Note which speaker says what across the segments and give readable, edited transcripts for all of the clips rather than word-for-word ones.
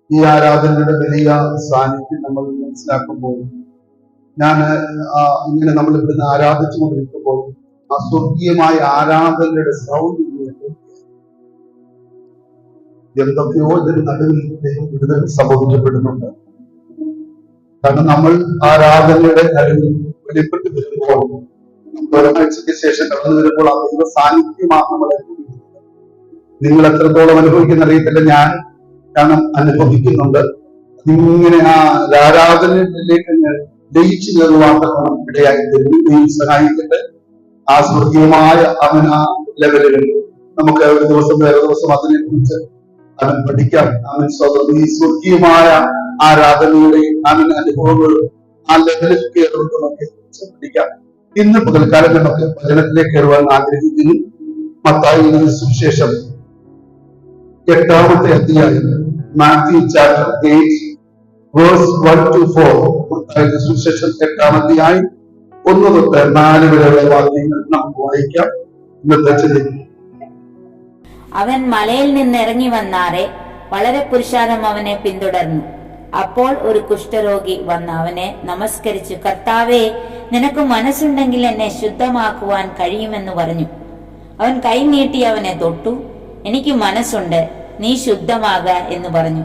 Speaker 1: ഈ ആരാധനയുടെ വലിയ സാന്നിധ്യം നമ്മൾ മനസ്സിലാക്കുമ്പോൾ ഞാൻ ഇങ്ങനെ നമ്മൾ ഇവിടുന്ന് ആരാധിച്ചു കൊണ്ടിരിക്കുമ്പോൾ ആ സ്വർഗീയമായ ആരാധനയുടെ സൗണ്ട് എന്തൊക്കെയോ ഇതിന് നടുവിൽ വിടുതൽ സംഭവിക്കപ്പെടുന്നുണ്ട്. കാരണം നമ്മൾ ആരാധനയുടെ നടുവിൽ വെളിപ്പെട്ട് വരുമ്പോൾ ഒരാഴ്ചയ്ക്ക് ശേഷം കടന്നു വരുമ്പോൾ ആ ദൈവ സാന്നിധ്യമാണ് നമ്മളെ നിങ്ങൾ എത്രത്തോളം അനുഭവിക്കുന്ന അറിയത്തില്ല, ഞാൻ കാരണം അനുഭവിക്കുന്നുണ്ട്. ഇങ്ങനെ ആ ആരാധനയിലേക്ക് ലയിച്ചു കയറുവാൻ ഇടയായി തരും. സഹായിക്കട്ടെ. ആ സ്വർഗീയമായ അവൻ ആ ലെവലുകളിൽ നമുക്ക് ഒരു ദിവസം വേറെ ദിവസം അതിനെ കുറിച്ച് അവൻ പഠിക്കാം. അവൻ ഈ സ്വർഗീയമായ ആരാധനയുടെ അവൻ അനുഭവങ്ങളും ആ ലെവലിൽ കയറുന്നതൊക്കെ കുറിച്ച് പഠിക്കാം. ഇന്ന് പകൽക്കാലം നമുക്ക് വചനത്തിലേക്ക് കയറുവാൻ ആഗ്രഹിക്കുന്നു. മത്തായിയുടെ സുവിശേഷം 8-ാമത്തെ അധ്യായം, മാത്യു ചാപ്റ്റർ 8 വേഴ്സ് 1-4. മത്തായിയുടെ സുവിശേഷം 8-ാം അധ്യായം 1 തൊട്ട് 4 വരെയുള്ള വാക്യങ്ങൾ നമുക്ക് വായിക്കാം. ഇന്നത്തെ ചിന്തിക്കും.
Speaker 2: അവൻ മലയിൽ നിന്ന് ഇറങ്ങി വന്നാറെ വളരെ പുരുഷാരം അവനെ പിന്തുടർന്നു. അപ്പോൾ ഒരു കുഷ്ഠരോഗി വന്ന് അവനെ നമസ്കരിച്ചു, കർത്താവേ, നിനക്ക് മനസ്സുണ്ടെങ്കിൽ എന്നെ ശുദ്ധമാക്കുവാൻ കഴിയുമെന്ന് പറഞ്ഞു. അവൻ കൈ നീട്ടി അവനെ തൊട്ടു. എനിക്ക് മനസ്സുണ്ട്, നീ ശുദ്ധമാക എന്ന് പറഞ്ഞു.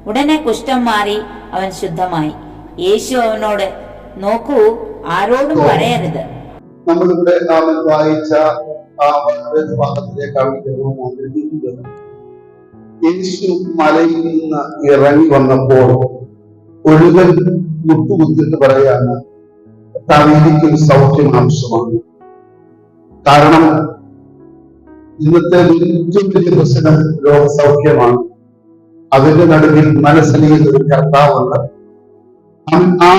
Speaker 2: ഉടനെ കുഷ്ഠം മാറി അവൻ ശുദ്ധമായി. യേശു അവനോട്, നോക്കൂ, ആരോടും പറയരുത്.
Speaker 1: നമ്മളിവിടെ വായിച്ച ആ ഭാഗത്തിലേക്കാണ് ആഗ്രഹിക്കുന്നത്. യേശു മലയിൽ നിന്ന് ഇറങ്ങി വന്നപ്പോൾ ഒഴുകൻ മുട്ടുകുത്തിട്ട് പറയാണ്, എനിക്കൊരു സൗഖ്യം ആവശ്യമാണ്. കാരണം ഇന്നത്തെ ഏറ്റവും വലിയ പ്രശ്നം രോഗസൗഖ്യമാണ്. അതിന്റെ നടുവിൽ മനസ്സലിയുന്ന ഒരു കർത്താവുണ്ട്. അവൻ ആ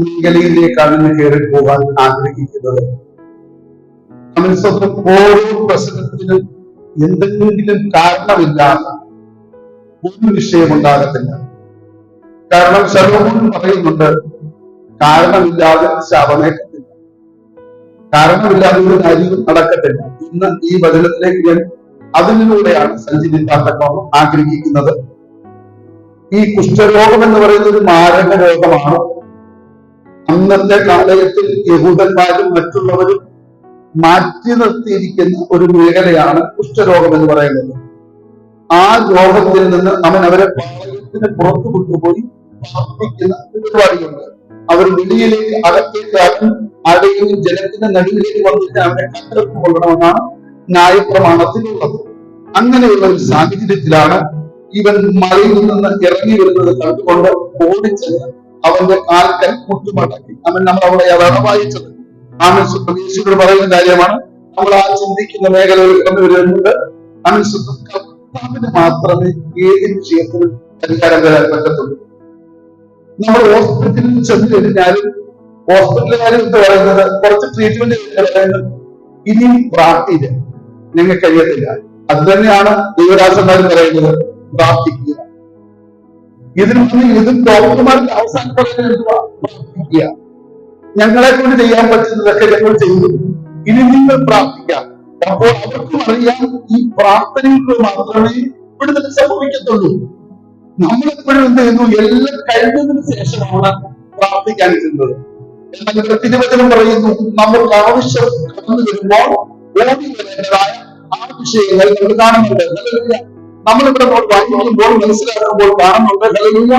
Speaker 1: മേഖലയിലേക്കാണ് ഇന്ന് കയറി പോകാൻ ആഗ്രഹിക്കുന്നത്. അവൻ സ്വന്തം ഓരോ പ്രശ്നത്തിനും എന്തെങ്കിലും കാരണമില്ലാതെ ഒരു വിഷയമുണ്ടാകത്തില്ല. കാരണം ശലോമോൻ പറയുന്നുണ്ട്, കാരണമില്ലാതെ ശാപമേക്കത്തില്ല, കാരണമില്ലാതെ ഒരു കാര്യവും നടക്കത്തില്ല. ഇന്ന് ഈ വചനത്തിലേക്ക് ഞാൻ അതിലൂടെയാണ് സഞ്ചരിക്കാൻ ആഗ്രഹിക്കുന്നത്. ഈ കുഷ്ഠരോഗം എന്ന് പറയുന്ന ഒരു മാരക രോഗമാണ്. അന്നത്തെ കാലഘട്ടത്തിൽ യഹൂദന്മാരും മറ്റുള്ളവരും മാറ്റി നിർത്തിയിരിക്കുന്ന ഒരു മേഖലയാണ് കുഷ്ഠരോഗം എന്ന് പറയുന്നത്. ആ രോഗത്തിൽ നിന്ന് അവരെ പാളയത്തിന് പുറത്തു കൊണ്ടുപോയി പ്രാർത്ഥിക്കുന്ന പരിപാടിയുണ്ട്. അവർ വെളിയിലേക്ക് അകത്തേക്ക് അടയും ജനത്തിന്റെ നടുവിലേക്ക് വന്നിട്ട് അവരെ കണ്ടെടുത്തു കൊള്ളണമെന്നാണ് ന്യായപ്രമാണത്തിലുള്ളത്. അങ്ങനെയുള്ള ഒരു സാഹചര്യത്തിലാണ് ഇവൻ മലയിൽ നിന്ന് ഇറങ്ങി വരുന്നത് കണ്ടുകൊണ്ട് ഓടിച്ചത് അവന്റെ കാൽക്കൽ മുട്ടുമടക്കി. നമ്മൾ അവിടെ അതാണ് വായിച്ചത്. യേശുവിനോട് പറയുന്ന കാര്യമാണ്. നമ്മൾ ആ ചിന്തിക്കുന്ന മേഖലയിൽ കണ്ടുവരുന്നുണ്ട്. കർത്താവിന് മാത്രമേ ഏത് വിഷയത്തിനും പരിഹാരം തരാൻ പറ്റത്തുള്ളൂ. നമ്മൾ ഹോസ്പിറ്റലിൽ ചെന്ന് കഴിഞ്ഞാലും ഹോസ്പിറ്റലുകാർ എന്ന് പറയുന്നത് കുറച്ച് ട്രീറ്റ്മെന്റ് പറയുന്നത് ഇനി പ്രാർത്ഥിയില്ല, നിങ്ങൾക്ക് കഴിയത്തില്ല. അത് തന്നെയാണ് ദൈവദാസന്മാർ പറയുന്നത്, പ്രാർത്ഥിക്കുക. ഇതും ഡോക്ടർമാർക്ക് അവസാനം പറയുന്നത് പ്രാർത്ഥിക്കുക. ഞങ്ങളെ കൊണ്ട് ചെയ്യാൻ പറ്റുന്നതൊക്കെ ഞങ്ങൾ ചെയ്തു, ഇനി നിങ്ങൾ പ്രാർത്ഥിക്കാം. അപ്പോൾ അവർക്കും അറിയാം ഈ പ്രാർത്ഥനയിൽ മാത്രമേ വിടുതൽ സംഭവിക്കത്തുള്ളൂ. നമ്മളെപ്പോഴും എന്ത് ചെയ്യുന്നു, എല്ലാം കഴിഞ്ഞതിന് ശേഷമാണ് പ്രാർത്ഥിക്കാൻ ഇരുന്നത്. എന്നാൽ തിരുവചനം പറയുന്നു, നമുക്ക് ആവശ്യം കടന്നു വരുമ്പോൾ ഓടി വരേണ്ടതായ ആ വിഷയങ്ങൾ നമ്മൾ കാണുന്നുണ്ട്. നമ്മളിവിടെ വായിക്കുമ്പോൾ മനസ്സിലാക്കുമ്പോൾ കാണുന്നുണ്ട്,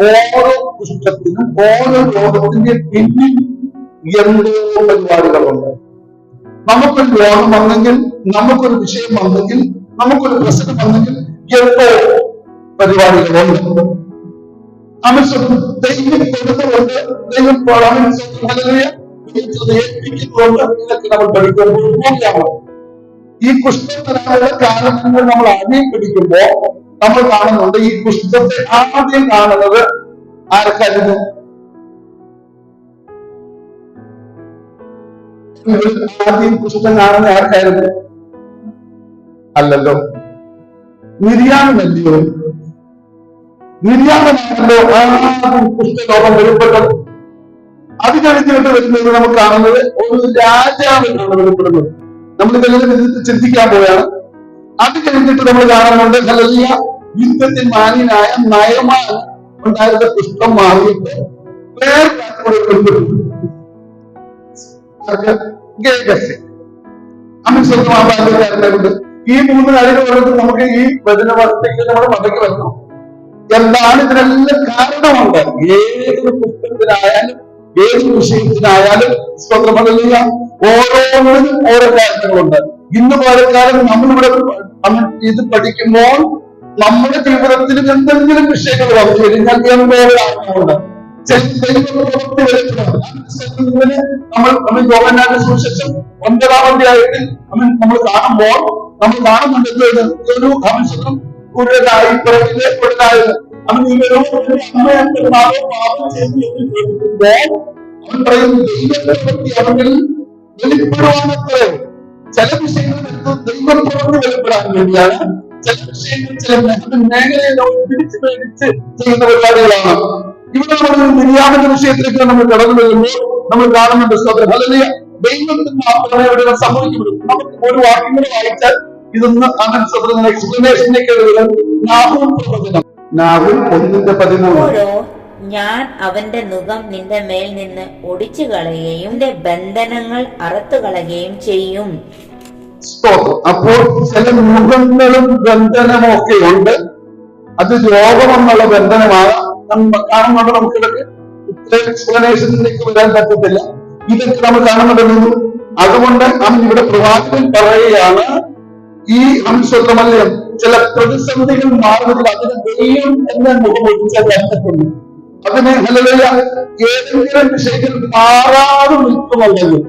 Speaker 1: ഓരോ കുഷ്ഠത്തിനും ഓരോ രോഗത്തിന്റെ പിന്നിൽ എന്തോ പരിപാടികളുണ്ട്. നമുക്കൊരു രോഗം വന്നെങ്കിൽ, നമുക്കൊരു വിഷയം വന്നെങ്കിൽ, നമുക്കൊരു പ്രശ്നം വന്നെങ്കിൽ എന്തോ പരിപാടികളുണ്ട്. അവൻ ദൈവം കൊടുത്തുകൊണ്ട് ദൈവം ഏൽപ്പിക്കുന്നുണ്ട്. ഇതൊക്കെ നമ്മൾ പഠിക്കുമ്പോൾ ഈ കുഷ്ഠത്തിനുള്ള കാരണങ്ങൾ നമ്മൾ ആദ്യം പിടിക്കുമ്പോ നമ്മൾ കാണുന്നുണ്ട്, ഈ കുഷ്ഠത്തെ ആദ്യം കാണുന്നത് ആർക്കായിരുന്നു? ആദ്യം കുഷ്ഠം കാണുന്ന ആർക്കായിരുന്നു? അല്ലല്ലോ, മിര്യാമിനല്ലയോ? മിര്യാമിനാണല്ലോ ആദ്യം കുഷ്ഠരോഗം വെളിപ്പെട്ടത്. അത് കഴിഞ്ഞിട്ട് വരുന്നത് നമുക്ക് കാണുന്നത് ഒരു രാജാവിനാണ് വെളിപ്പെടുന്നത്. നമ്മൾ ഇതെല്ലാം ചിന്തിക്കാൻ പോയാണ്. അത് കഴിഞ്ഞിട്ട് നമ്മൾ കാണുന്നുണ്ട്, ഹല്ലേലൂയ, യുദ്ധത്തിൽ മാന്യനായ നയമാൻ ഉണ്ടായിരുന്ന കുഷ്ഠം മാറിയിട്ട് വേറെ അമിത്ഷാണ്ട് ഈ 3 കാര്യങ്ങൾ പറഞ്ഞിട്ട് നമുക്ക് ഈ വചനവാർത്തയ്ക്ക് നമ്മൾ മടങ്ങി വരണം. എന്താണ് ഇതിനെല്ലാം കാരണമുണ്ട്? ഏത് പുസ്തകത്തിനായാലും ഏത് വിഷയത്തിനായാലും സ്വന്തമല്ല, ഓരോന്നിനും ഓരോ കാരണങ്ങളുണ്ട്. ഇന്ന് പലക്കാലം നമ്മളിവിടെ ഇത് പഠിക്കുമ്പോൾ നമ്മുടെ ജീവിതത്തിൽ എന്തെങ്കിലും വിഷയങ്ങൾ വന്നു കഴിഞ്ഞാൽ എന്തോ കാരണമുണ്ട്. ദൈവപ്രവൃത്തി വെളിപ്പെടാം. നമ്മൾ യോഹന്നാന്റെ സുവിശേഷം 9-ാം അധ്യായത്തിൽ നമ്മൾ കാണുമ്പോൾ നമ്മൾ കാണുന്നുണ്ട് ഒരു അംശം കൂടുതലായി പുറകിലേക്കുള്ളതായത്. അവൻ ഇവരോ അമ്മയോ പാപം ചെയ്ത് അവൻ പറയും ദൈവപ്രവൃത്തി അവനിൽ വെളിപ്പെടുവാനത്രേ. ചില വിഷയങ്ങൾ ദൈവപ്രവൃത്തി വെളിപ്പെടാൻ വേണ്ടിയാണ്. ചില വിഷയങ്ങൾ ചില മേഖലയിലോ പിടിച്ചു മേടിച്ച് ചെയ്യുന്ന പരിപാടികളാണ്. ഇവിടെ നമ്മൾ മിരിയാമിന്റെ വിഷയത്തിലേക്ക് നമ്മൾ കടന്നു വരുമ്പോൾ നമ്മൾ കാണുന്നുണ്ട് സ്തോത്രം. ഹല്ലേലൂയ. ദൈവത്തിന് മാത്രമേ ഇവിടെ സംഭവിക്കപ്പെടും. നമുക്ക് ഒരു വാക്യം കൂടെ വായിച്ചാൽ ഇതൊന്ന് എക്സ്പ്ലനേഷനിലേക്ക് നാഹൂം പ്രവചനം, നാഹൂം 1:13.
Speaker 2: ഞാൻ അവന്റെ നുകം നിന്റെ മേൽ നിന്ന് ഒടിച്ചു കളയുകയും നിന്റെ ബന്ധനങ്ങൾ അറുത്തു കളയുകയും ചെയ്യും.
Speaker 1: അപ്പോൾ ചില മുഖങ്ങളും ബന്ധനവും ഒക്കെ ഉണ്ട്. അത് രോഗമെന്നുള്ള ബന്ധനമാകാം. കാണുന്നുണ്ട്. നമുക്കിടക്ക് ഇത്രയും എക്സ്പ്ലനേഷനിലേക്ക് വരാൻ പറ്റത്തില്ല. ഇതൊക്കെ നമ്മൾ കാണുന്നുണ്ടെന്നു. അതുകൊണ്ട് അവൻ ഇവിടെ പ്രവാചകൻ പറയുകയാണ്, ഈ അംശമല്യം ചില പ്രതിസന്ധികൾ മാറുന്നതിൽ അതിന് ദൈവം എന്ന മുഖം ഒഴിച്ചാൽ ബന്ധപ്പെടുന്നു. അതിന് ഹല്ലേലൂയ ഏതെങ്കിലും വിഷയത്തിൽ മാറാതെ നിൽക്കുന്നുണ്ടെങ്കിൽ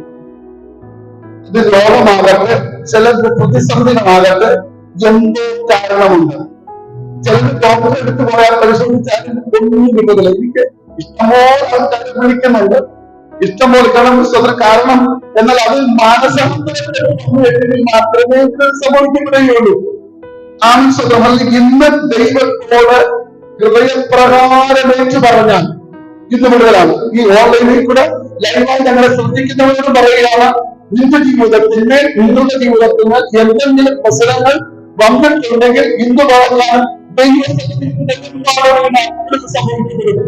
Speaker 1: ഇത് രോഗമാകട്ടെ, ചില പ്രതിസന്ധികളാകട്ടെ, എന്തോ കാരണമുണ്ട്. ചിലർ ഡോക്ടറെ എടുത്തു പോയാൽ പരിശോധിച്ചാലും ഒന്നും കിട്ടുന്നില്ല. എനിക്ക് ഇഷ്ടംപോലെ ആൾക്കാർ വിളിക്കുന്നുണ്ട്, ഇഷ്ടംപോലെ കാരണം. എന്നാൽ അത് മാനസാന്തരത്തിൽ മാത്രമേ സംഭവിക്കപ്പെടുകയുള്ളൂ. ഇന്ന് ദൈവത്തോട് ഹൃദയപ്രകാരം ഏറ്റു പറഞ്ഞാൽ ഇന്ന് മുതലാണ് ഈ ഓൺലൈനിൽ കൂടെ ലൈവായി ഞങ്ങളെ ശ്രദ്ധിക്കുന്നവരോട് പറയുകയാണ്, നിന്റെ ജീവിതത്തിന്മേൽ നിങ്ങളുടെ ജീവിതത്തിന്മേൽ എന്തെങ്കിലും പ്രശ്നങ്ങൾ വന്നിട്ടുണ്ടെങ്കിൽ ഇന്ന് പറഞ്ഞാൽ ദൈവത്തിന്റെ സംഭവിക്കപ്പെടും.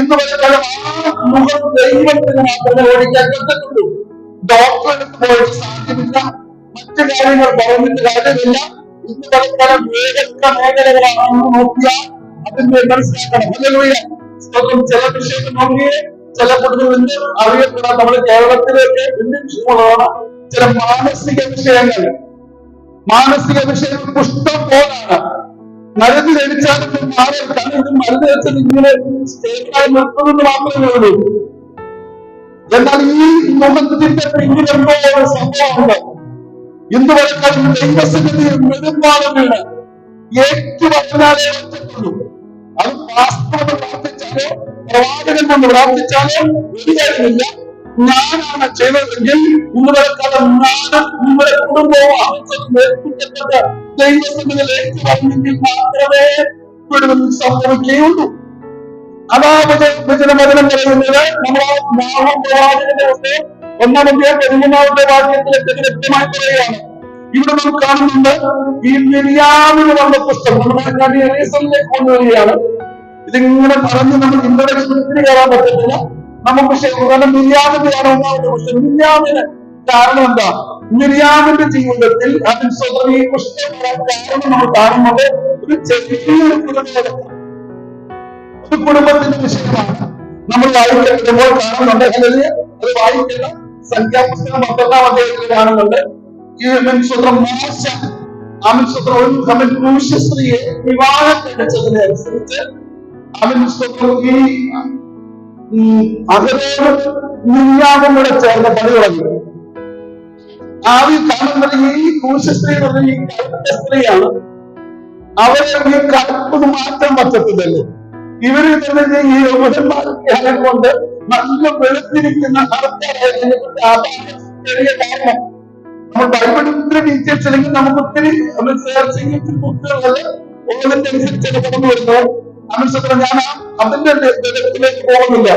Speaker 1: ഇന്ന് വരെക്കാലം ആ മുഖം ദൈവത്തിന് മാത്രമേ ഓടിക്കാൻ പറ്റത്തുള്ളൂ. ഡോക്ടർ എടുത്ത് പോയിട്ട് സാധ്യമില്ല, മറ്റു കാര്യങ്ങൾ പറഞ്ഞിട്ട് കാര്യമില്ല. ഇന്ന് വരെക്കാലം ഏതൊക്കെ മേഖലകളാണെന്ന് നോക്കിയാൽ അതിന്റെ മനസ്സിലാക്കണം. ചില വിഷയങ്ങൾ നോക്കിയേ, ചില കുട്ടികളുണ്ട് അറിയപ്പെടാൻ നമ്മുടെ കേരളത്തിലേക്ക് വലിയ വിഷയങ്ങളാണ്. ചില മാനസിക വിഷയങ്ങൾ പുഷ്ടം പോലാണ്. മരുന്ന് കഴിച്ചാലും മരുന്ന് കഴിച്ചത് ഇങ്ങനെ സ്റ്റേറ്റായി നിർത്തുന്നത് മാത്രമേ ഉള്ളൂ. എന്നാൽ ഈ മുഖത്തിന്റെ പിന്നിലെന്തോ ഒരു സംഭവമുണ്ട്. ഇന്ന് വരെക്കാലം ദൈവസന്നിധി നെടുമ്പാളം വീണ് ഏറ്റുപറഞ്ഞാലേ ഒറ്റക്കുള്ളൂ. അത് പാസ്പോർട്ട് പ്രാർത്ഥിച്ചാലോ പ്രവാചകൻ കൊണ്ട് പ്രാർത്ഥിച്ചാലോ ശരിയായിരുന്നില്ല. ഞാനാണ് ചെയ്തതെങ്കിൽ ഇന്ന് വരെക്കാലം ഞാനും നിങ്ങളുടെ കുടുംബവും ദൈവസന്നിധിയിൽ ഏറ്റുപറഞ്ഞെങ്കിൽ മാത്രമേ ഇവിടെ സംഭവിക്കുകയുള്ളൂ. അതാ വചനം പറയുന്നത്. നമ്മളാ നാമം പ്രവാചകന്റെ 1-ാമത്തെ വാക്യത്തിലേക്ക് വ്യക്തമായി പറയുകയാണ്. ഇവിടെ നമുക്ക് കാണുന്നുണ്ട് ഈ മിരിയാമിന് വന്ന പുസ്തകം നമ്മൾ എലീസറിലേക്ക് കൊണ്ടുവരികയാണ്. ഇതിങ്ങനെ പറഞ്ഞ് നമ്മൾ ഇൻട്രൊഡക്ഷന് കയറാൻ പറ്റത്തില്ല. നമുക്ക് മിരിയാമിന്റെയാണ് 1-ാമത്തെ പുസ്തകം. മിരിയാമിന് കാരണം എന്താ? മിരിയാമിന്റെ ജീവിതത്തിൽ അതിന് സ്വന്തം ഈ പുസ്തകം കാരണം നമ്മൾ കാണുന്നത് ഒരു ചെറിയൊരു കുടുംബത്തിന്റെ വിഷയമാണ്. നമ്മൾ വായിക്കുമ്പോൾ കാണുന്നുണ്ട്. അത് വായിക്കുന്ന സംഖ്യാപുസ്തകം 12-ാം അധ്യായത്തിൽ കാണുന്നുണ്ട്. ഈ സ്വന്തം മോശ അവൻ പുരുഷസ്ത്രീയെ വിവാഹം കഴിച്ചതിനെ അനുസരിച്ച് അവൻ സ്വന്തം ഈ അവരോട് മിരിയാമും കൂടെ ചേർന്ന പണി തുടങ്ങി. കാണുന്നത് ഈ പുരുഷസ്ത്രീ എന്ന് പറഞ്ഞ ഈ കറുത്ത സ്ത്രീയാണ്. അവരെ ഈ കറുപ്പ് മാറ്റാൻ പറ്റത്തില്ലല്ലോ. ഇവര് തന്നെ ഈ യഹൂദന്മാരെ കൊണ്ട് നല്ല വെളുത്തിരിക്കുന്ന ചെറിയ കാരണം. നമ്മൾ ബൈബിളിന്റെ ഡീറ്റെയിൽസ് അല്ലെങ്കിൽ നമുക്ക് ഒത്തിരി ബുക്കുകളല്ല ഓതിന്റെ അനുസരിച്ച് കടന്നു വരുന്നത്. അനുസരിച്ച് ഞാൻ അതിന്റെ ബലത്തിലേക്ക് പോകുന്നില്ല.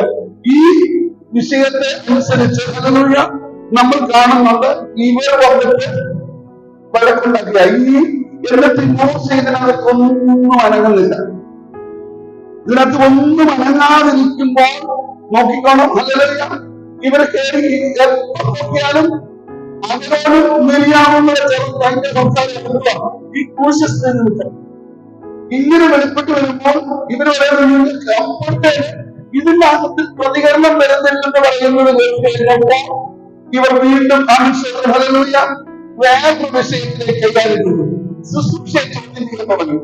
Speaker 1: ഈ വിഷയത്തെ അനുസരിച്ച് നമ്മൾ കാണുന്നുണ്ട്. ഇവർ വന്നിട്ട് വഴക്കുണ്ടാക്കിയ ഈ എന്നിട്ട് മോശ ഇതിനകത്തൊന്നും അനങ്ങുന്നില്ല. ഇതിനകത്ത് ഒന്നും അനങ്ങാതിരിക്കുമ്പോൾ നോക്കിക്കോണം, ഹല്ലേലൂയ, ഇവര് കയറി എപ്പോ നോക്കിയാലും അവരോടും മിരിയാമുള്ള അതിന്റെ സംസാരം ഈ ക്രൂശിനെ നിമിത്തം ഇങ്ങനെ വെളിപ്പെട്ട് വരുമ്പോൾ ഇവര് പറയുന്നത് ഇതിന്റെ അകത്തിൽ പ്രതികരണം വരുന്നില്ലെന്ന് പറയുന്നത് കേൾക്കുമ്പോൾ ഇവർ വീണ്ടും ഹല്ലേലൂയ വേറൊരു വിഷയത്തിലേക്ക് കൈകാര്യം ചെയ്തു. ശുശ്രൂഷയെ ചോദ്യം ചെയ്യാൻ തുടങ്ങി.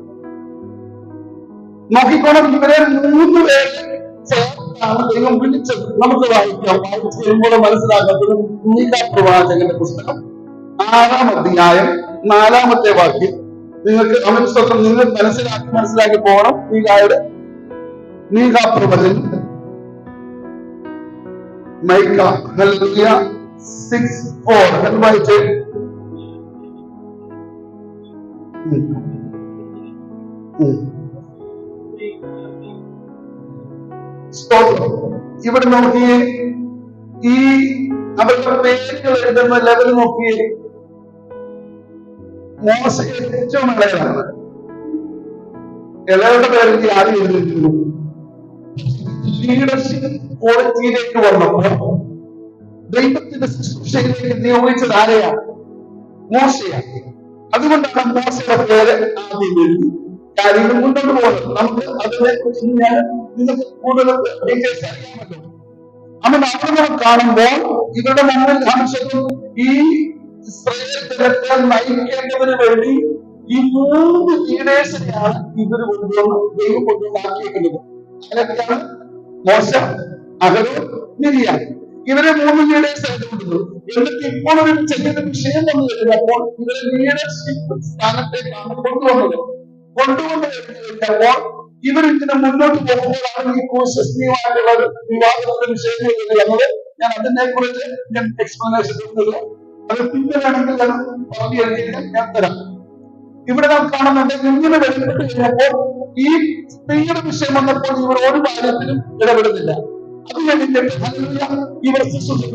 Speaker 1: നോക്കിക്കോണം, ഇവരെ 3 പേരെ ചേർത്താണ് ദൈവം വിളിച്ചത്. നമുക്ക് വായിക്കാം. വായിച്ചു വരുമ്പോൾ മനസ്സിലാക്കുന്നത് മീഖാ പ്രവാചകന്റെ പുസ്തകം 6-ാം അധ്യായം 4-ാമത്തെ വാക്യം. നിങ്ങൾക്ക് അവൻ സ്വന്തം നിങ്ങൾ മനസ്സിലാക്കി പോകണം. മീഖാ പ്രവചൻ മൈക്ക 6:4 എന്ന് വായിച്ചേ. ഇവിടെ നോക്കിയേ, ഈ അവരുടെ പേരുകൾ എഴുതുന്ന ലെവൽ നോക്കിയേ. മോശ ഏറ്റവും ഇളയതാണ്. ഇളയുടെ പേരിൽ ആദ്യം എഴുതിയിരുന്നു. ലീഡർഷിപ്പ് ക്വാളിറ്റിയിലേക്ക് വന്നപ്പോൾ ദൈവത്തിന്റെ ശുശ്രൂഷയിലേക്ക് നിയോഗിച്ചത് ആരെയാണ്? മോശയാണ്. അതുകൊണ്ടാണ് മോശയുടെ പേര് ആദ്യം എഴുതി. കാര്യങ്ങൾ മുന്നോട്ട് പോകുന്നത്. നമുക്ക് അതിനെ കുറിച്ച് നിങ്ങൾക്ക് കൂടുതൽ ഡീറ്റെയിൽസ് അറിയാമല്ലോ. അവൻ അവിടെ കാണുമ്പോൾ ഇവരുടെ മുന്നിൽ കാണിച്ചതും ഈ ഇസ്രായേൽ ജനത്തെ നയിക്കേണ്ടതിന് വേണ്ടി ഈ 3 ലീഡേഴ്സിനെയാണ് ഇവർ ദൈവം കൊണ്ടുവന്നാക്കിയിരിക്കുന്നത്. അതിനൊക്കെയാണ് മോശ, അഹരോൻ, മിരിയാം. ഇവരെ 3 ലീഡേഴ്സ് ആയിട്ടുള്ളത്. എന്നിട്ട് ഇപ്പോൾ ഒരു ചെറിയ വിഷയം വന്നു കഴിഞ്ഞപ്പോൾ ഇവരെ ലീഡർഷിപ്പ് സ്ഥാനത്തേക്കാണ് കൊണ്ടുവന്നത്. കഴിഞ്ഞപ്പോൾ ഇവരിങ്ങനെ മുന്നോട്ട് പോകുമ്പോഴാണ് ഈ ക്രൂശസ്തീയമായിട്ടുള്ള വിവാദത്തിന്റെ വിഷയങ്ങൾ വന്നത്. ഞാൻ അതിനെ കുറിച്ച് ഞാൻ എക്സ്പ്ലനേഷൻ തരുന്നില്ല. അത് പിന്നെ വേണമെങ്കിൽ ഞാൻ പറഞ്ഞു കഴിഞ്ഞാൽ ഞാൻ തരാം. ഇവിടെ നാം കാണുന്നുണ്ട്, ഇങ്ങനെ വെളിപ്പെട്ട് കഴിഞ്ഞപ്പോൾ ഈ സ്ത്രീയുടെ വിഷയം വന്നപ്പോൾ ഇവർ ഒരു കാര്യത്തിലും ഇടപെടുന്നില്ല. അത് കഴിഞ്ഞിട്ട് ഇവർ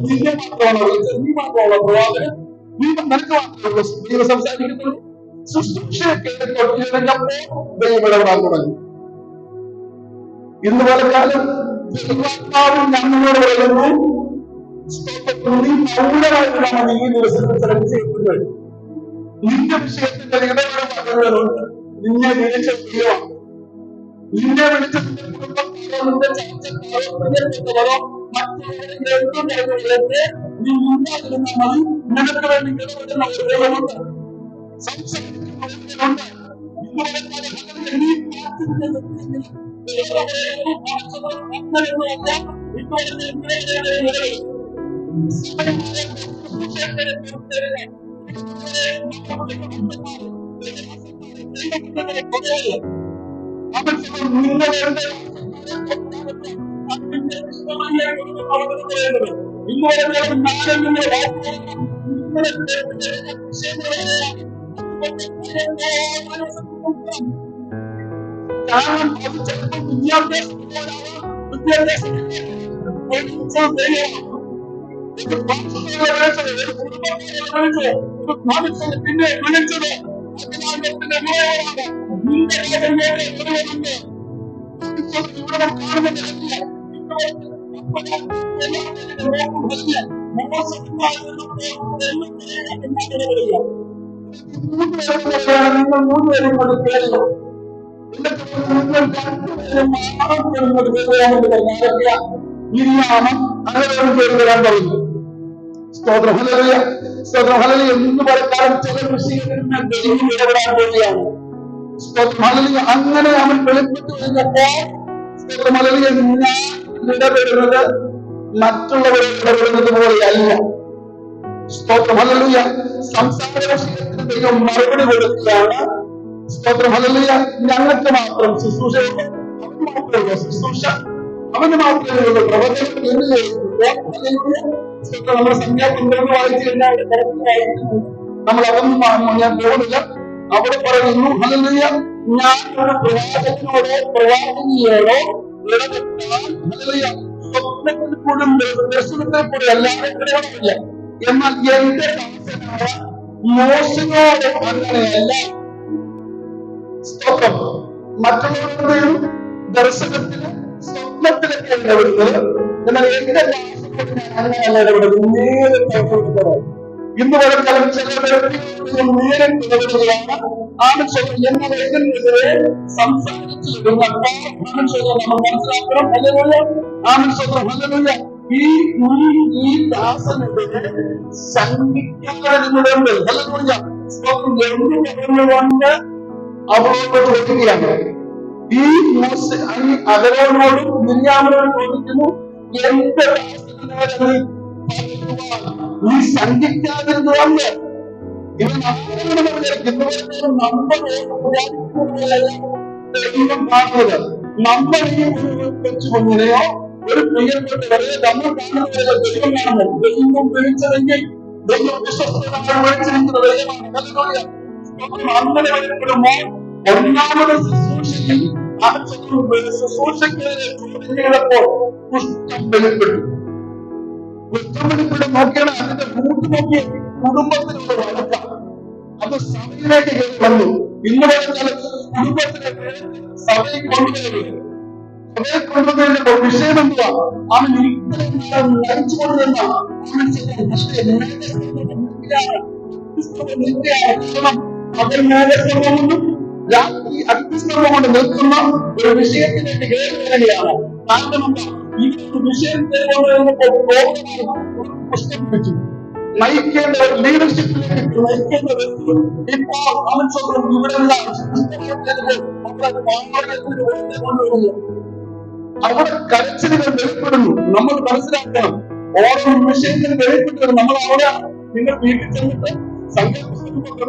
Speaker 1: നിന്നെ മാത്രമാണ് വിളിച്ചത്, നീ മാത്രമുള്ള പ്രവാചകൻ, നീ നിനക്ക് മാത്രമുള്ള ദൈവം സംസാരിക്കുന്നുള്ളൂ. ശുശ്രൂഷയൊക്കെ ദൈവം ഇടപെടാൻ തുടങ്ങി. ഇന്ന് പലക്കാലം ദൈവാത്മാവിൽ ഞങ്ങളോട് പറയുന്നു, നീ മൗനമായിട്ടാണ് ഈ ദിവസത്തിൽ സെലക്ട് ചെയ്യപ്പെടുന്നത്. നിന്റെ വിഷയത്തിന്റെ ഇടപെടലുണ്ട്. നിന്നെ വിളിച്ച ദൈവം, നിന്നെ വിളിച്ചതിന്റെ കുടുംബക്കാരോ നിന്റെ ചർച്ചക്കാരോ മറ്റുള്ളവരെ നീ മുന്നാതിരുന്ന മതി. നിനക്ക് വേണ്ടി ഇടപെടുന്ന ഒരു ദൈവമുണ്ട്, സംസാരിക്കുന്നുണ്ട്. നീ കാരണം അത് ചിലപ്പോൾ പിന്നെ വിളിച്ചത് ഇവിടെ കാണുന്നില്ല. നിങ്ങൾ 3 പേരും കൊണ്ട് കേൾക്കും. വരാൻ പറയുന്നു. സ്തോത്രം, ഹല്ലേലൂയ, സ്തോത്രം, ഹല്ലേലൂയ. എന്ന് പറയാൻ ചില വിഷയങ്ങളിൽ ദൈവം ഇടപെടാൻ പോവുകയാണ്. സ്തോത്രം, ഹല്ലേലൂയ. അങ്ങനെ അവൻ വെളിപ്പെട്ട് കഴിഞ്ഞപ്പോൾ സ്തോത്രം, ഹല്ലേലൂയ, ഞാൻ ഇടപെടുന്നത് മറ്റുള്ളവരെ ഇടപെടുന്നത് പോലെയല്ല. സ്തോത്രം, ഹല്ലേലൂയ. സംസാര വിഷയത്തിന് ദൈവം മറുപടി കൊടുക്കുകയാണ്. സ്തോത്രം, ഹല്ലേലൂയ. ഞങ്ങൾക്ക് മാത്രം ശുശ്രൂഷ, അവന് മാത്രമേ ശുശ്രൂഷ, അവന് മാത്രമേ ഉള്ളൂ പ്രവചനം എന്ന് നമ്മുടെ സംഖ്യാപന്ത്രണ്ട് വായിച്ചു കഴിഞ്ഞാൽ നമ്മൾ അതൊന്നും ഞാൻ പോകുന്നില്ല. അവിടെ പറയുന്നു, ഹല്ലേലൂയ, ഞാൻ ഒരു പ്രവാചകനോടോ പ്രവാചകിയോടോ ഇടപെട്ടാൽ ഹല്ലേലൂയ സ്വപ്നത്തിൽ കൂടും ദർശനത്തിൽ കൂടെ അല്ലാതെ ഇടപെടില്ല. എന്നാൽ എന്റെ ദാസനായ മോശയോട് അങ്ങനെയല്ല. സ്തോത്രം. മറ്റുള്ളവരുടെയും ദർശനത്തിന് സ്വപ്നത്തിലൊക്കെ ഇടപെടുന്നത്. എന്നാൽ എന്റെ ദാസനോട് ഞാൻ അങ്ങനെയല്ല ഇടപെടുന്നത്, നേരിട്ട് ഇടപെടുന്നത്. ഇന്ന് വരെക്കാലം ചില വ്യക്തികളോട് നേരിട്ട് ഇടപെടുകയാണ്. എന്ന വേദനയെതിരെ സംസാരിച്ചിരുന്ന നമ്മൾ മനസ്സിലാക്കണം. ഈ ദാസനെതിരെ ശങ്കിക്കാറുണ്ട്. കൊണ്ട് അവളോട് വരികയാണ്. ഈ അഹരോനോടും മിര്യാമിനോടും ചോദിക്കുന്നു, എന്റെ ദാസനെ നീ ശങ്കിക്കാതിരുന്നുകൊണ്ട് ഇവൻ ദൈവം കാണുന്നത്. നമ്മൾ ഈ കൊച്ചു കുഞ്ഞിനെയോ ഒരു പ്രിയപ്പെട്ടവരെ നമ്മൾ കാണുന്നത് ദൈവം കാണുന്നത്. ദൈവം വിളിച്ചതെങ്കിൽ ദൈവം വിശ്വസ്തനാണ് വിളിച്ചിരിക്കുന്ന ദൈവമാണ്. അങ്ങനെ വരുമ്പോഴുമോ ഒന്നാമത് ശുശ്രൂഷക്കെതിരെ കുഷ്ഠം വെളിപ്പെട്ടു. കുഷ്ഠം വെളിപ്പെട്ട് നോക്കിയാണ് അതിന്റെ കൂട്ട് നോക്കി കുടുംബത്തിനുള്ള വഴക്കാണ്. അത് സഭയിലേക്ക് കയറി വന്നു. ഇന്ന് പറഞ്ഞാൽ കുടുംബത്തിനെ സഭയിൽ കൊണ്ടുവരുന്നത്. സഭയിൽ കൊണ്ടുവരുന്ന വിഷയം എന്തുവാ? അവൻ ഇത്രയും നയിച്ചുകൊണ്ടിരുന്ന പകൽ മേഘസ്തംഭമെന്നും രാത്രി അഗ്നിസ്തംഭം കൊണ്ട് നിൽക്കുന്ന ഒരു വിഷയത്തിലേക്ക് കയറി വരികയാണ്. കാരണം ഈ ഒരു വിഷയത്തെ പുസ്തകം വെച്ചു നയിക്കേണ്ട ലീഡർഷിപ്പിലേക്ക് നയിക്കേണ്ട വ്യക്തി ഇപ്പോൾ അവൻ സ്വന്തം ഇവിടെയുള്ള കൊണ്ടുവരുന്നു. അവിടെ കരച്ചിലുകൾ വെളിപ്പെടുന്നു. നമ്മൾ മനസ്സിലാക്കണം, ഓരോ വിഷയത്തിന് വെളിപ്പെട്ടത് നമ്മൾ അവിടെ നിങ്ങൾ വീട്ടിൽ ചെന്നിട്ട് സംഘപുസ്തകം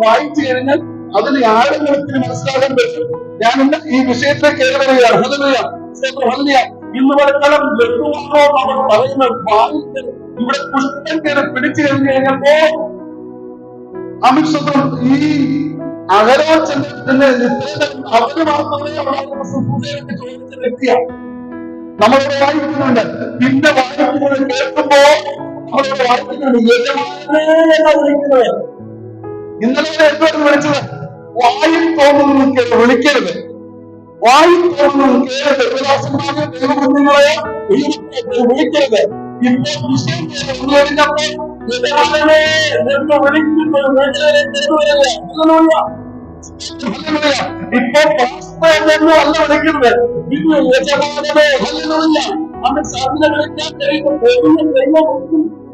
Speaker 1: വായിച്ചു കഴിഞ്ഞാൽ അതിന് ആഴങ്ങൾക്ക് മനസ്സിലാക്കാൻ പറ്റും. ഞാനിന്ന് ഈ വിഷയത്തിലേക്ക് കയറുകയാണ്. ഇന്ന് വരെക്കാലം ലഘുവാണോ നമ്മൾ പറയുന്ന വായിച്ച് ഇവിടെ പുഷ്പം കയറി പിടിച്ചു കഴിഞ്ഞു കഴിഞ്ഞപ്പോ അമിത്ഷാ ഈ അഹരോചന്റെ അവര് മാത്രമേ ചോദിച്ച വ്യക്തിയാണ്. നമ്മളോട് വായിക്കുന്നുണ്ട്. പിന്നെ വായിക്കുന്നത് കേൾക്കുമ്പോ നമ്മളോട് വായിക്കുന്നുണ്ട് യജമാനേ. ഇന്നലെ എന്താണ് വിളിച്ചത്? വായിൽ തോന്നുന്നു വിളിക്കരുത്, വായിൽ തോന്നുന്നു കേരള ദൈവദാസന്മാരെ ദൈവകുഞ്ഞുങ്ങളെ വിളിക്കരുത്. ഇപ്പോൾ വിഷയം കഴിഞ്ഞപ്പോൾ യജമാനനെ എന്ന് വിളിക്കുന്ന മേഖലയെ തെരുവരല്ല. ഇപ്പോൾ പാസ്തയെന്നും അല്ല വിളിക്കുന്നത്. ഇത് യജമാനനെ ഹല്ലേലൂയ. അവൻ സാധ്യത വിളിക്കാൻ ദൈവം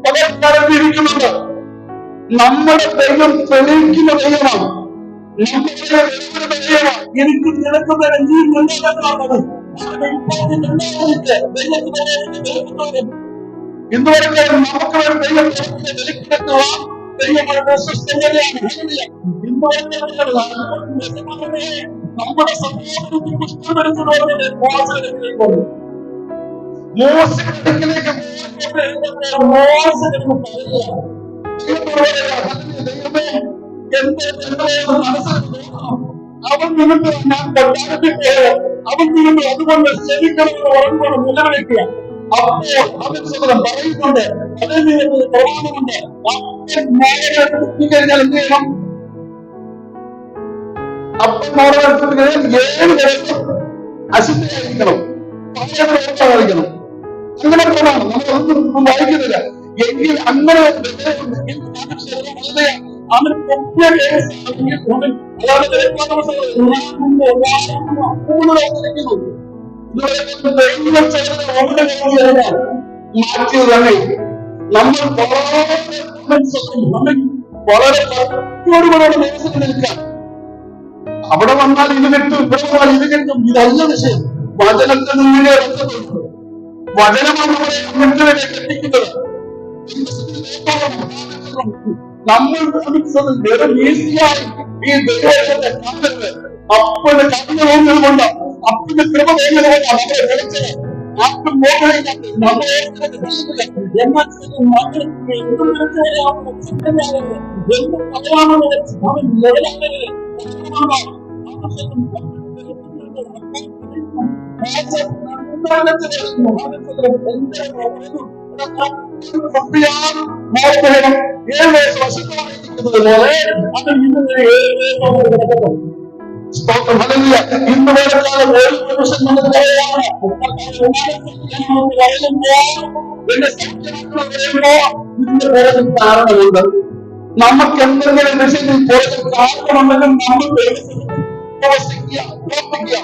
Speaker 1: പകർത്തിരിക്കുന്നുണ്ട്. നമ്മുടെ ദൈവം തെളിയിക്കുന്ന ദൈവമാണ്. എനിക്ക് നിനക്കുന്ന നീ മുന്നേറ്റമാണത്. ഇന്നുവരെ നമുക്ക് ഒരു ദൈവം വെളിപ്പെടുത്തുക ദൈവങ്ങളുടെ സൃഷ്ടിയാണ്. നമ്മുടെ സമൂഹത്തിൽ പുഷ്പമെടുക്കുന്നവരുടെ മോശത്തിലേക്ക് അവൻ നിന്നിട്ട് ഞാൻ കൊട്ടാരത്തിൽ പോയോ, അവൻ നിന്നിട്ട് അതുകൊണ്ട് ശരിക്കണമെന്ന് ഉറങ്ങുകൊണ്ട് നിലവിളിക്കുക. അപ്പോൾ അവൻ സ്വന്തം പറയുന്നുണ്ട്, അതിൽ നിന്ന് പ്രമാണമുണ്ട്. കഴിഞ്ഞാൽ എന്ത് ചെയ്യണം? അപ്പം മോഡൽ 7 ദിവസം അശുദ്ധിയായിരിക്കണം, കളിക്കണം. അങ്ങനെ പ്രമാണം നമ്മളൊന്നും വായിക്കുന്നില്ല. എങ്കിൽ അങ്ങനെ അവൻ മാറ്റിയത് തന്നെ. നമ്മൾ വളരെ കൃത്യയോടുകൂടെ മനസ്സിൽ നിൽക്കാം. അവിടെ വന്നാൽ ഇത് കിട്ടും, ഇവിടെ വന്നാൽ ഇത് കിട്ടും. ഇതല്ല വിഷയം. വചനത്തിൽ നിന്നിനെ രക്ഷപ്പെടും. വചനമാണ് നമ്മളെ എത്തിക്കുന്നത്. നമ്മൾ വെറും ഈസിയായി ഈ ദൈവത്തെ കാണരുത്. അപ്പന്റെ കണ്ണ് നോക്കുന്നതുകൊണ്ട്, അപ്പന്റെ കൃപ നോക്കുന്നതുകൊണ്ട് നമ്മളെ വിളിച്ചത്. ആർക്കും മോഹമില്ല. നമ്മളെ എന്നാൽ എന്തും പറയാമെന്ന് അവൻ ലെവലാകരുത്. സ്തോത്രം, ഹല്ലേലൂയ. ഇന്ന് വേറെക്കാലം ഓരോ നിമിഷം നമുക്ക് പറയുകയാണ്, എന്റെ സത്യമാണെന്ന് പറയുമ്പോ ഇതിന്റെ പുറകിൽ കാരണമുണ്ട്. നമുക്ക് എന്തെങ്കിലും വിഷയത്തിൽ പുറകിൽ കാരണമുണ്ടെങ്കിൽ നമ്മൾ പ്രവർത്തിക്കുക, പ്രവർത്തിക്കുക.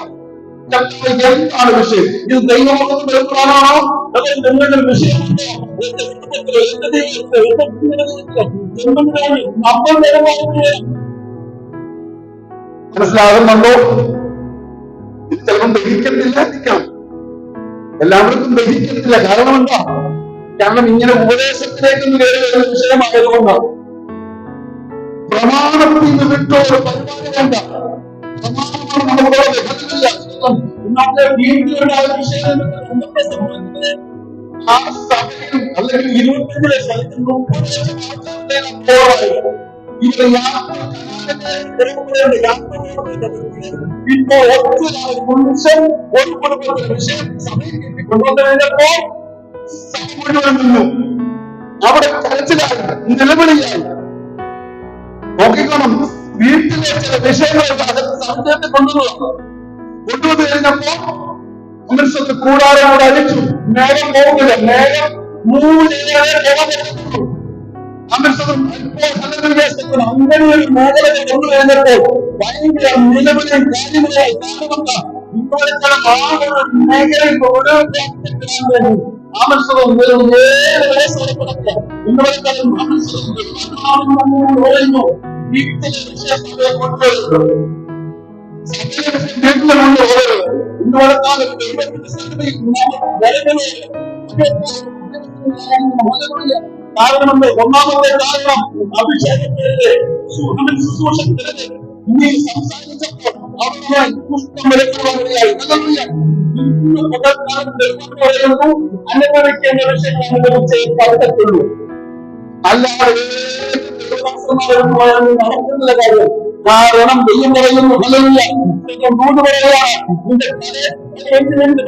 Speaker 1: എന്താണ് വിഷയം? ഇത് ദൈവമൊന്നും വരുത്താനാണോ? അതോ നിങ്ങളുടെ വിഷയമുണ്ടോ? മനസ്സിലാകുന്നുണ്ടോ? ഇത് ചിലപ്പം ദഹിക്കത്തില്ലായിരിക്കാം, എല്ലാവർക്കും ദഹിക്കത്തില്ല. കാരണം എന്താ? കാരണം ഇങ്ങനെ ഉപദേശത്തിലേക്കൊന്നും കയറി വരുന്ന വിഷയമായതുകൊണ്ടാണ്. പ്രമാണത്തിൽ നിന്ന് വിട്ടോ ഒരു പരിപാടി വേണ്ട. പ്രമാണമാണ് നമ്മുടെ നമ്മുടെ വീട്ടിലുള്ള ആ വിഷയം സംബന്ധിച്ച് ആ സഭയിൽ അല്ലെങ്കിൽ 25 സ്ഥലത്തിൽ 30 ഇവിടെ ഇപ്പോ ഒറ്റ പുരുഷൻ ഒരു കുടുംബത്തിന്റെ വിഷയം സഭയിൽ കൊണ്ടുവന്നപ്പോ സഭ മുഴുവൻ നിന്നു. അവിടെ കരച്ചിലായി, നിലവിളിയായി. നോക്കിക്കോണം, വീട്ടിലെ ചില വിഷയങ്ങളൊക്കെ അകത്ത് സത്യത്തെ കൊണ്ടുവന്നു കഴിഞ്ഞപ്പോ അമൃത്സരത്ത് കൂടാരം കൂടെ അടിച്ചു. മേഘം പോകുന്നില്ല, മേഘം 3 അമൃത്സരം അങ്ങനെ ഒരു മേഖല കൊണ്ടു കഴിഞ്ഞപ്പോൾ ഭയങ്കര നിലവിലെയും കാര്യങ്ങളായി. കാരണം ഇപ്പോഴത്തെ ആ ഒരു മേഖലയിൽ അമൃത്സരം 7 വയസ്സോടെ കിടക്കുക. ഇന്നത്തെ അമൃത്സരം പറയുന്നു വീട്ടിലെ വിശേഷങ്ങളെ കൊണ്ടുവരുന്നു, വീട്ടിലെ കൊണ്ട് ഓരോ ഇന്നത്തെ കാലം ദൈവത്തിന്റെ കാരണമുണ്ട്. ഒന്നാമത്തെ കാരണം അഭിഷേകത്തിലെ ശുശ്രൂഷത്തിലെ നീ സംസാരിച്ചപ്പോൾ അവരുമായി പുഷ്പം വരയ്ക്കുവാനിടയായി. ഇന്ന് പകൽക്കാലം പറയുന്നു അനുഭവിക്കേണ്ട വിഷയങ്ങളെ പറഞ്ഞിട്ടുള്ളൂ, അല്ലാതെ നടക്കുന്നില്ല കാര്യം. കാരണം ദൈവം പറയുന്നു ഹല്ലേലൂയ, 3 പറയുകയാണ്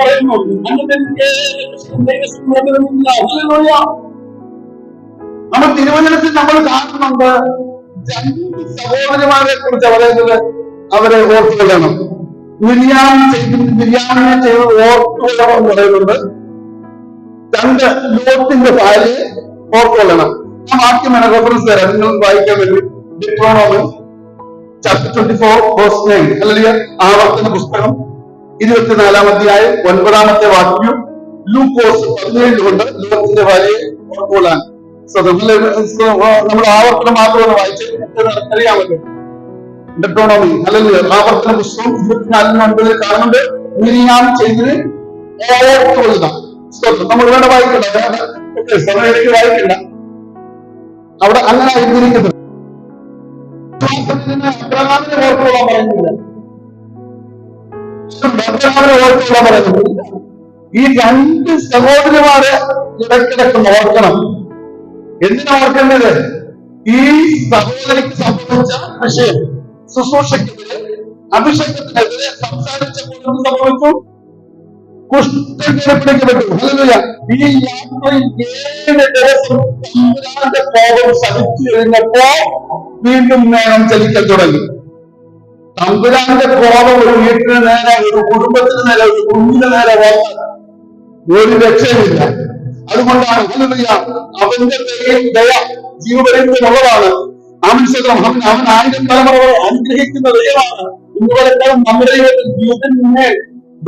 Speaker 1: പറയുന്നു നമ്മൾ തിരുവചനത്തിൽ നമ്മൾ കാണുന്നുണ്ട് 2 സഹോദരിമാരെ കുറിച്ച് പറയുന്നത് അവരെ ഓർത്തുകൊള്ളണം. ബിരിയാണി ചെയ്ത് ഓർത്തുകൊള്ളണം എന്ന് പറയുന്നുണ്ട്. 2 ലോത്തിന്റെ ഭാര്യയെ ഓർത്തുകൊള്ളണം. ആ വാക്യം എന്നെ റെഫറൻസ് തരാം, നിങ്ങൾ വായിക്കാൻ വേണ്ടി. ഡിട്രോണോമി ചാപ്റ്റർ 24:9. അല്ലെങ്കിൽ ആവർത്തന പുസ്തകം 24-ാം അധ്യായം 9-ാമത്തെ വാക്യം. ലൂക്കോസ് 17 കൊണ്ട് ലോകത്തിന്റെ ഭാര്യയെ ഓർത്തുകൊള്ളാൻ. നമ്മൾ ആവർത്തനം മാത്രമാണ് വായിച്ചത്, അറിയാമല്ലോ. ഡെട്രോണോമി അല്ലെങ്കിൽ ആവർത്തന പുസ്തകം 24-9 കാണുന്നുണ്ട്. മിരിയാം ചെയ്തത് ഓർത്തുകൊള്ളുക. നമ്മൾ ഇവിടെ വായിക്കണ്ട, സമയത്തേക്ക് വായിക്കണ്ട. അവിടെ അങ്ങനെ എഴുതിയിരിക്കുന്നത് അബ്രഹാമിനെ ഓർത്തുകൊള്ളാൻ പറയുന്നില്ല, അബ്രഹാമിനെ ഓർത്തുകൊള്ളാൻ പറയുന്നില്ല. ഈ 2 സഹോദരിമാരെ ഇടയ്ക്കിടയ്ക്ക് ഓർക്കണം. എന്തിനാ ഓർക്കേണ്ടത്? ഈ സഹോദരിക്ക് സംഭവിച്ച വിഷയം, ശുശ്രൂഷക്കെതിരെ അഭിഷേകത്തിനെതിരെ സംസാരിച്ചപ്പോൾ സംഭവിച്ചു, കുഷ്ഠരോഗം പിടിക്കപ്പെട്ടു. ഹല്ലേലൂയ. ഈ യാത്രയിൽ 7 ദിവസം തമ്പുരാന്റെ കോപം സഹിച്ചു കഴിഞ്ഞപ്പോ വീണ്ടും നേരം ചലിക്കൽ തുടങ്ങി. തമ്പുരാന്റെ കോപം ഒരു വീട്ടിന് നേരെ, ഒരു കുടുംബത്തിന് നേരെ, ഒരു കുഞ്ഞിന് നേരെ ഒരു രക്ഷയുമില്ല. അതുകൊണ്ടാണ് ഹല്ലേലൂയ അവന്റെ ദയ ജീവപര്യന്തമുള്ളതാണ്. അവൻ 1000 തലമുറകളെ അനുഗ്രഹിക്കുന്ന ദൈവമാണ്. ഇന്നുവരെക്കാളും നമ്മുടെ ജീവിതത്തിന്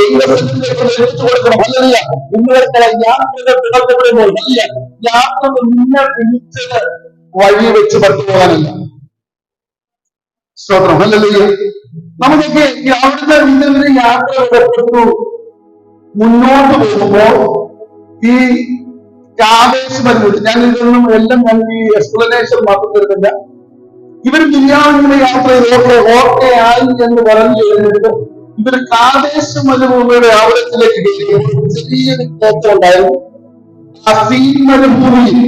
Speaker 1: ദൈവത്തിലേക്ക് എത്തിച്ചു കൊടുക്കണം. ഹല്ലേലൂയ. ഇന്നുവരെക്കാളും യാത്രകൾ പിടക്കപ്പെടുമ്പോൾ ഹല്ലേലൂയ യാത്ര നിന്നെ പിടിച്ചത് വഴി വെച്ച് പറ്റുപോകാനല്ല. സ്തോത്രം, ഹല്ലേലൂയ. നമുക്കൊക്കെ അവിടുത്തെ ഇതിന് യാത്ര പുറപ്പെട്ടു മുന്നോട്ട് പോകുമ്പോൾ ഈ കാദേശ് മരുന്ന്, ഞാൻ ഇതൊന്നും എല്ലാം ഞങ്ങൾക്ക് ഈ എക്സ്പ്ലനേഷൻ മാത്രം തരുന്നില്ല. ഇവർ ബിരിയാണിയുടെ യാത്ര ഓക്കെ ആയി എന്ന് പറഞ്ഞു കഴിഞ്ഞിട്ട് ഇവർ കാദേശ് മരുഭൂമിയുടെ ആവരത്തിലേക്ക് ചെറിയൊരു കയറ്റം ഉണ്ടായിരുന്നു. ആ സീൻ മരുഭൂമിയിൽ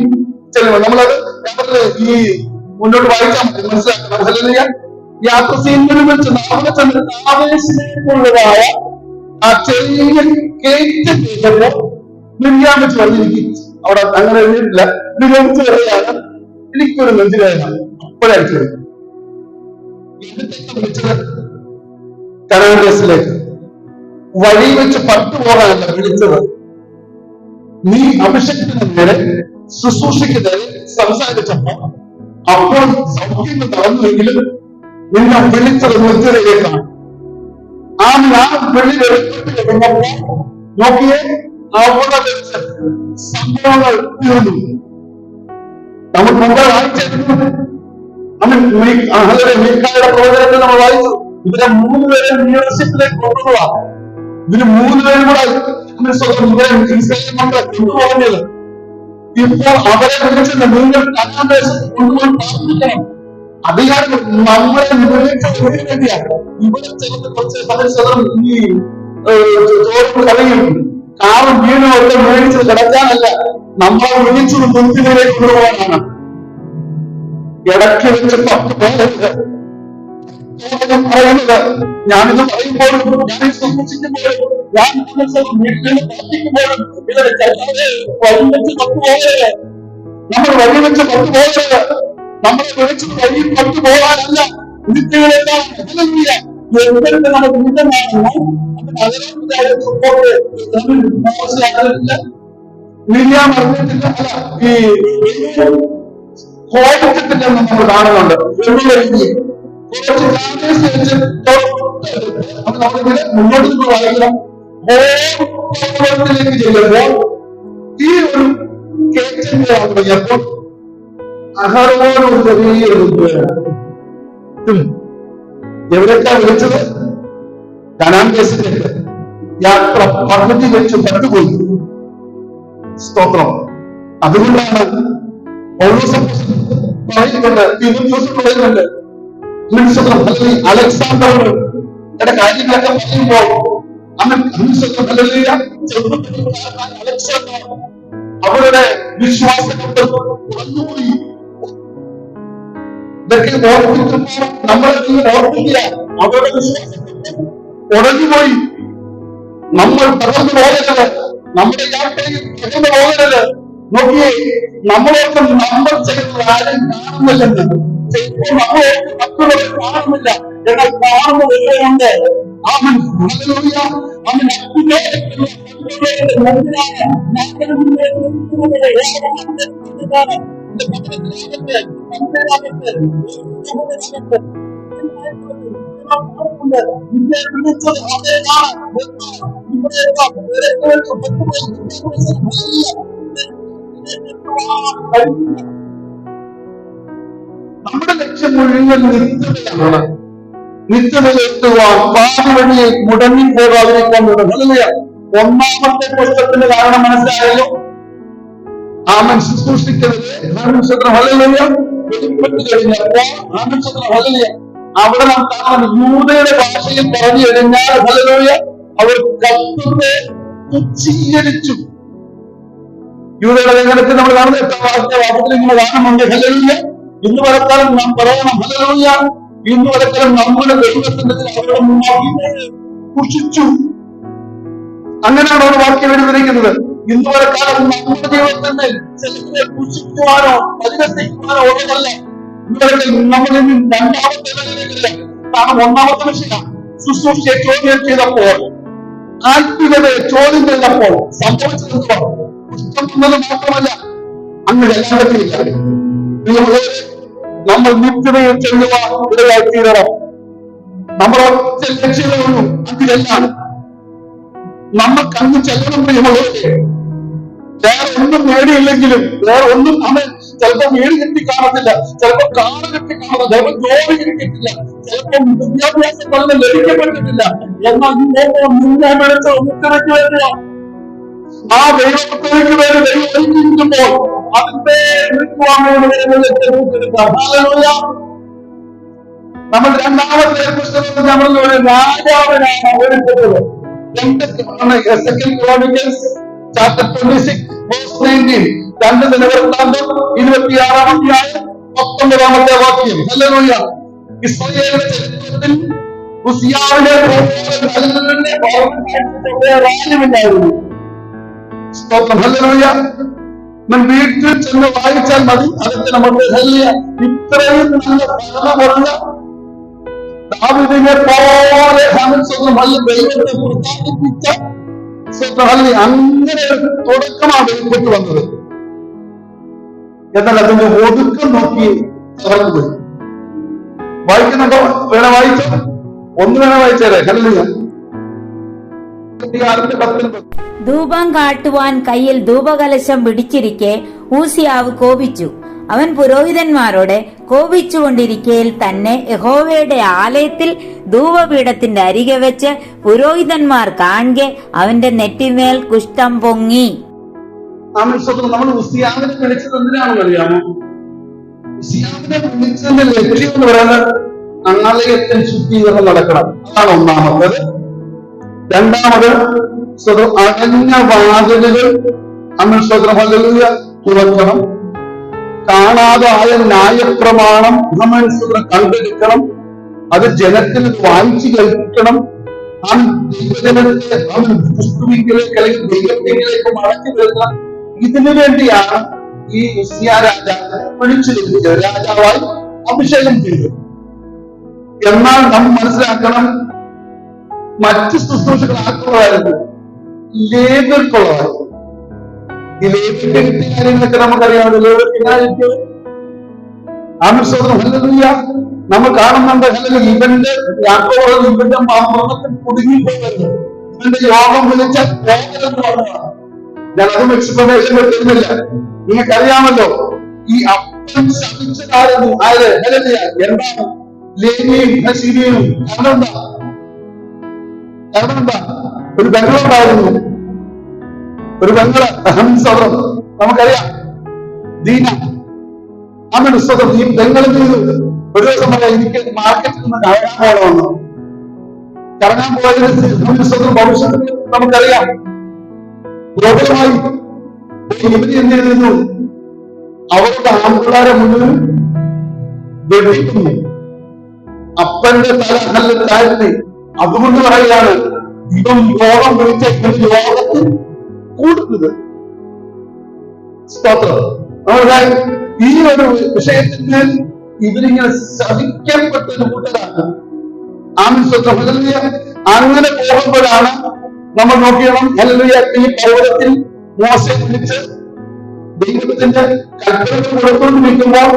Speaker 1: ചെല്ലുമ്പോൾ നമ്മളത് ഈ മുന്നോട്ട് വായിക്കാൻ പറ്റും, മനസ്സിലാക്കണം. ഹല്ലേലൂയ. യാത്ര സീനിൽ വെച്ച് അവിടെ ചെന്ന് കാദേശിലേക്കുള്ളതായ ആ ചെറിയ കയറ്റം ചെയ്തപ്പോ ബിരിയാണി വെച്ച് പറഞ്ഞിരിക്കും. അവിടെ അങ്ങനെ എഴുതിയിട്ടില്ല. വിളിച്ചു പറയുകയാണ്, എനിക്കൊരു നെഞ്ചുവേദന. അപ്പോഴടിച്ചത് വിളിച്ചത് കനാൻ ദേശത്തിലേക്ക്. വഴി വെച്ച് പട്ടുപോകാനല്ല വിളിച്ചത്. നീ അഭിഷേകത്തിന് നേരെ ശുശ്രൂഷയ്ക്ക് നേരെ സംസാരിച്ചപ്പോ അപ്പോൾ സൗഖ്യങ്ങൾ നടന്നുവെങ്കിലും നിന്നെ വിളിച്ചത് നിത്യതയിലേക്കാണ്. ആ വിളി വെളിപ്പെട്ട് കഴിഞ്ഞപ്പോ നോക്കിയേ, അവിടെ വെച്ച് സംഭവങ്ങൾ തീർന്നു. നമ്മൾ മുമ്പ് വായിച്ചിരുന്നു. മീഖായുടെ പ്രവചനത്തിൽ നമ്മൾ വായിച്ചു, ഇവരെ 3 പേരെ ലീഡർഷിപ്പിലേക്ക് കൊണ്ടുപോവാ. ഇവര് 3 പേരും കൂടെ ഇസ്രായേൽ മക്കളെ കൊണ്ടുപോകുന്നത്. ഇപ്പോൾ അവരെ വിളിച്ചിട്ട് നിങ്ങൾ കനാൻ ദേശത്ത് കൊണ്ടുപോയി പ്രാർത്ഥിക്കണം. അധികാരം നമ്മളെ വിളിച്ചത് വേണ്ടിയാണ്. ഇവിടെ ചേർന്ന് കുറച്ച് 10% ഈ ചോറും കളിയും കാറും വീണും ഒക്കെ മേടിച്ചത് കിടക്കാനല്ല, നമ്മളെ വിളിച്ചത് മുൻപിലേക്ക് കൊണ്ടുപോകാനാണ്. ഇടയ്ക്ക് വെച്ച് 10 പേരുണ്ട് പറയുന്നത്. ഞാനിത് പറയുമ്പോഴും ഞാൻ സൂക്ഷിക്കുമ്പോഴും ഞാൻ പ്രാർത്ഥിക്കുമ്പോഴും ഇവരെ വഴിവെച്ച് 10 പോകരുത്. നമ്മൾ വഴിവെച്ച് 10 പോകരുത്. നമ്മളെ വിളിച്ചത് വഴി 10 പോകാനല്ല, നിത്യങ്ങളെല്ലാം എന്തൊക്കെ നമുക്ക് ഉന്നതമാണെന്നോ മിരിയാം അറിഞ്ഞിട്ടില്ല, ഈ കോപിച്ചിട്ടില്ലെന്ന് നമ്മൾ കാണുന്നുണ്ട്. നമ്മളിങ്ങനെ മുന്നോട്ട് നിന്ന് വായിക്കണം. ഓരത്തിലേക്ക് ചെല്ലുമ്പോൾ ഈ ഒരു കേറ്റിന്റെ തുടങ്ങിയപ്പോൾ അഹരോനൊരു ചെറിയൊരു എവിടേക്കാ വിളിച്ചത്? കനാൻ ദേശത്തിലേക്ക്. യാത്ര പകുതി വെച്ച് പട്ടുപോയി. സ്തോത്രം. അതുകൊണ്ടാണ് പറയുന്നുണ്ട്, തീമോഥെയോസ് പറയുന്നുണ്ട്, അലക്സാണ്ടറുടെ കാര്യങ്ങളൊക്കെ പറയുമ്പോൾ അലക്സാണ്ടർ അവരുടെ വിശ്വാസം കൊണ്ട് ഉറന്നുപോയി. ഇതൊക്കെ ഓർമ്മിക്കുമ്പോൾ നമ്മളെ ഓർമ്മിക്കുക, അവരുടെ വിശ്വാസം ഉടഞ്ഞുപോയി. നമ്മൾ തകർന്നു പോകരുത്, നമ്മുടെ യാത്രയിൽ തകർന്നു പോകരുത്. നോക്കിയേ, നമ്മളോർക്ക് നമ്മൾ ചെയ്യുന്നത് ആരും കാണുന്നില്ലെന്ന്. ചിലപ്പോൾ നമ്മളോർക്ക് മറ്റുള്ളവരെ കാണുന്നില്ല, എന്നാൽ കാണുന്നത് എവിടെയുണ്ട്? അവൻ നമ്മുടെ ലക്ഷ്യം മുഴുവൻ നിത്യതയാണ്. നിത്യതയിലെത്തുവാൻ പാതി വഴിയെ മുടങ്ങിപ്പോകാതിരിക്കാൻ വേണ്ടി. ഒന്നാമത്തെ പ്രശ്നത്തിന്റെ കാരണം മനസ്സിലായല്ലോ. ആമൻ ശുശ്രൂഷിക്കരുത് വെളിപ്പെട്ട് കഴിഞ്ഞപ്പോ അവിടെ നാം കാണുന്നത് യൂദയുടെ ഭാഷയിൽ പറഞ്ഞു കഴിഞ്ഞാൽ അവർ കർത്തൃത്തെ തുച്ഛീകരിച്ചു. യൂദയുടെ ലേഖനത്തിൽ നമ്മൾ കാണുന്ന 8-ാമത്തെ വാക്യത്തിൽ ഇങ്ങനെ കാണുന്നുണ്ട്, ഹല്ലേലൂയ. ഇന്ന് വരെക്കാലം നാം പറയണം ഹല്ലേലൂയ. ഇന്ന് വരെക്കാലം നമ്മുടെ ദൈവത്തിന്റെ അവരുടെ മുന്നിൽ പുഷിച്ചു. അങ്ങനെയാണ് ഒരു വാക്യം എഴുതിയിരിക്കുന്നത്. ഇന്ന് വരെക്കാലം നമ്മുടെ ദൈവത്തിന്റെ ചിലരെ പുഷിക്കുവാനോ പരിഹസിക്കുവാനോ ഉള്ളതല്ല. ഇന്നുവരെ നമ്മൾ രണ്ടാമത്തെ നിലയിലേക്കില്ല. കാരണം ഒന്നാമത്തെ വിഷയം ശുശ്രൂഷയെ ചോദ്യം ചെയ്തപ്പോൾ, ആത്മീയതയെ ചോദ്യം ചെയ്തപ്പോൾ സംഭവിച്ചതെന്തോ പുഷ്പമെന്നത് മാത്രമല്ല, അങ്ങ് എല്ലാവരെയില്ല. നമ്മൾ നിത്യതയിൽ ചെല്ലുവാൻ ഇടയായി തീരണം. നമ്മൾ ഒറ്റ ലക്ഷ്യമേ ഉള്ളൂ, അതിലെല്ലാം നമുക്ക് അങ്ങ് ചെല്ലണം. പ്രിയമുള്ളവരെ, വേറെ ഒന്നും നേടിയില്ലെങ്കിലും, വേറെ ഒന്നും നമ്മൾ ചിലപ്പോൾ വീട് കെട്ടി കാണത്തില്ല, ചിലപ്പോൾ കാറ് കെട്ടി കാണത്തില്ല, ചിലപ്പോൾ ജോലി കിട്ടിയിട്ടില്ല, ചിലപ്പോൾ വിദ്യാഭ്യാസം വളരെ ലഭിക്കപ്പെട്ടിട്ടില്ല. എന്നാൽ നിന്നെ വിളിച്ച ഒന്നിത്തിനയ്ക്ക് വേണ്ടിയാ ആ ദൈവത്തിലേക്ക് വേണ്ടി ദൈവം ഒരുക്കിയിരിക്കുമ്പോൾ അതിന്റെ നമ്മൾ രണ്ടാമത്തെ പുസ്തകത്തിൽ നമ്മൾ ഒരു രാജാവിനാണ് ഒരുക്കുന്നത്. 2 ക്രോണിക്കൽസ് ചാപ്റ്റർ 26 വേഴ്സ് 19. 2 ദിനവൃത്താന്തം 26-ാം അധ്യായം 19-ാമത്തെ വാക്യം. ഹല്ലേലൂയ. ഇസ്രായേലിന്റെ ചരിത്രത്തിൽ ഉസിയാവിനെ രാജ്യമില്ലായിരുന്നു. സ്തോത്രം. ഹല്ലേലൂയ. വീട്ടിൽ ചെന്ന് വായിച്ചാൽ മതി, അതൊക്കെ നമുക്ക് ഹല്ലേലൂയ. ഇത്രയും നല്ല ഫലമുള്ള ദാവീദിനെ പോലെ ദൈവത്തെ പ്രസാദിപ്പിച്ച അങ്ങനെ ഒരു തുടക്കമാണ് വെളിപ്പെട്ട് വന്നത്. എന്നാൽ അതിന്റെ ഒതുക്കം നോക്കി തകർന്നു പോയി. വായിക്കുന്നുണ്ടോ? വേണേ വായിച്ചോ, ഒന്ന് വേണേ വായിച്ചേരെ. ഹല്ലേലൂയ.
Speaker 2: ധൂപം കാട്ടുവാൻ കയ്യിൽ ധൂപകലശം പിടിച്ചിരിക്കെ ഊസിയാവ് കോപിച്ചു. അവൻ പുരോഹിതന്മാരോട് കോപിച്ചുകൊണ്ടിരിക്കയിൽ തന്നെ യഹോവയുടെ ആലയത്തിൽ ധൂപപീഠത്തിന്റെ അരികെ വെച്ച് പുരോഹിതന്മാർ കാണെ അവന്റെ നെറ്റിമേൽ കുഷ്ഠം പൊങ്ങി.
Speaker 1: നമ്മൾ ഉസിയാവിനെ വിളിച്ചത് എന്തിനാണെന്ന് അറിയാമോ? ഉസിയാവിനെ വിളിച്ചതിന്റെ ലക്ഷ്യം എന്ന് പറയുന്നത് ആലയത്തിൽ ശുദ്ധീകരണം നടക്കണം. അതാണ് ഒന്നാമത്തത്. രണ്ടാമത് അടഞ്ഞ വാതിലുകൾ ഹല്ലേലൂയ തുറക്കണം. കാണാതായ ന്യായപ്രമാണം കണ്ടെടുക്കണം. അത് ജനത്തിന് വായിച്ചു കേൾപ്പിക്കണം. ദൈവജനത്തെ ക്രിസ്തുവിലേക്ക് അല്ലെങ്കിൽ ദൈവത്തിലേക്ക് മടക്കി വരുന്ന ഇതിനു വേണ്ടിയാണ് ഈ ഉസിയ രാജാവിനെ വിളിച്ചു ലഭിച്ചത്, രാജാവായി അഭിഷേകം ചെയ്തു. എന്നാൽ നാം മനസ്സിലാക്കണം, മറ്റ് ശുശ്രൂഷകൾ ആർക്കുള്ളതായിരുന്നു? ലേവ്യർക്കുള്ളതായിരുന്നു. ഈ ലേവ്യർക്ക് കിട്ടിയ കാര്യങ്ങളൊക്കെ നമുക്കറിയാമല്ലോ. ലേവ്യർക്ക് ഹല്ലേലൂയ നമ്മൾ കാണുന്നുണ്ട്. ഇവന്റെ യാക്കോബ് ഇവന്റെ മർമ്മത്തിൽ കുടുങ്ങിപ്പോയിരുന്നു. ഇവന്റെ യോഗം വിളിച്ച എന്ന് പറഞ്ഞതാണ്. ഞാൻ അതും എക്സ്പ്ലനേഷൻ വരുന്നില്ല. നിങ്ങൾക്കറിയാമല്ലോ ഈ അപ്പം ശപിച്ചതായിരുന്നു ആര്? ഹല്ലേലൂയ. എന്താണ്? ലേവിയും ഹസീബിയും. കാരണം എന്താ? ഒരു ബംഗളുണ്ടായിരുന്നു, ഒരു ബംഗള ഹംസവർ നമുക്കറിയാം, ദീന. അങ്ങനെ സ്വതം ഈ ബംഗളിൽ ചെയ്തു. ഒരു ദിവസം പറയാം, എനിക്ക് മാർക്കറ്റിൽ നിന്ന് കറങ്ങാൻ പോകണമെന്ന്. കറങ്ങാൻ പോയതിന് സ്വതം ഭവിഷ്യത്തിൽ നമുക്കറിയാം. ഗ്ലോബലമായി ഇവര് എന്ത് ചെയ്തിരുന്നു? അവരുടെ ആൺപിള്ളാരെ മുഴുവൻ വെട്ടിക്കുന്നു. അപ്പന്റെ തല നല്ല താഴ്ത്തി. അതുകൊണ്ട് പറയുകയാണ്, ഇവൻ യോഗം വിളിച്ച യോഗത്തിൽ കൂടുന്നത്. സ്തോത്രം. ഈ ഒരു വിഷയത്തിന് ഇവരിങ്ങനെ ശപിക്കപ്പെട്ട ഒരു കൂട്ടരാണ്. ഹല്ലേലൂയ. അങ്ങനെ പോകുമ്പോഴാണ് നമ്മൾ നോക്കിയണം. ഹല്ലേലൂയ. ഈ പർവ്വതത്തിൽ മോശെ വിളിച്ച് ദൈവത്തിന്റെ കൽപ്പനകൾ കൊടുത്തുകൊണ്ട് നിൽക്കുമ്പോൾ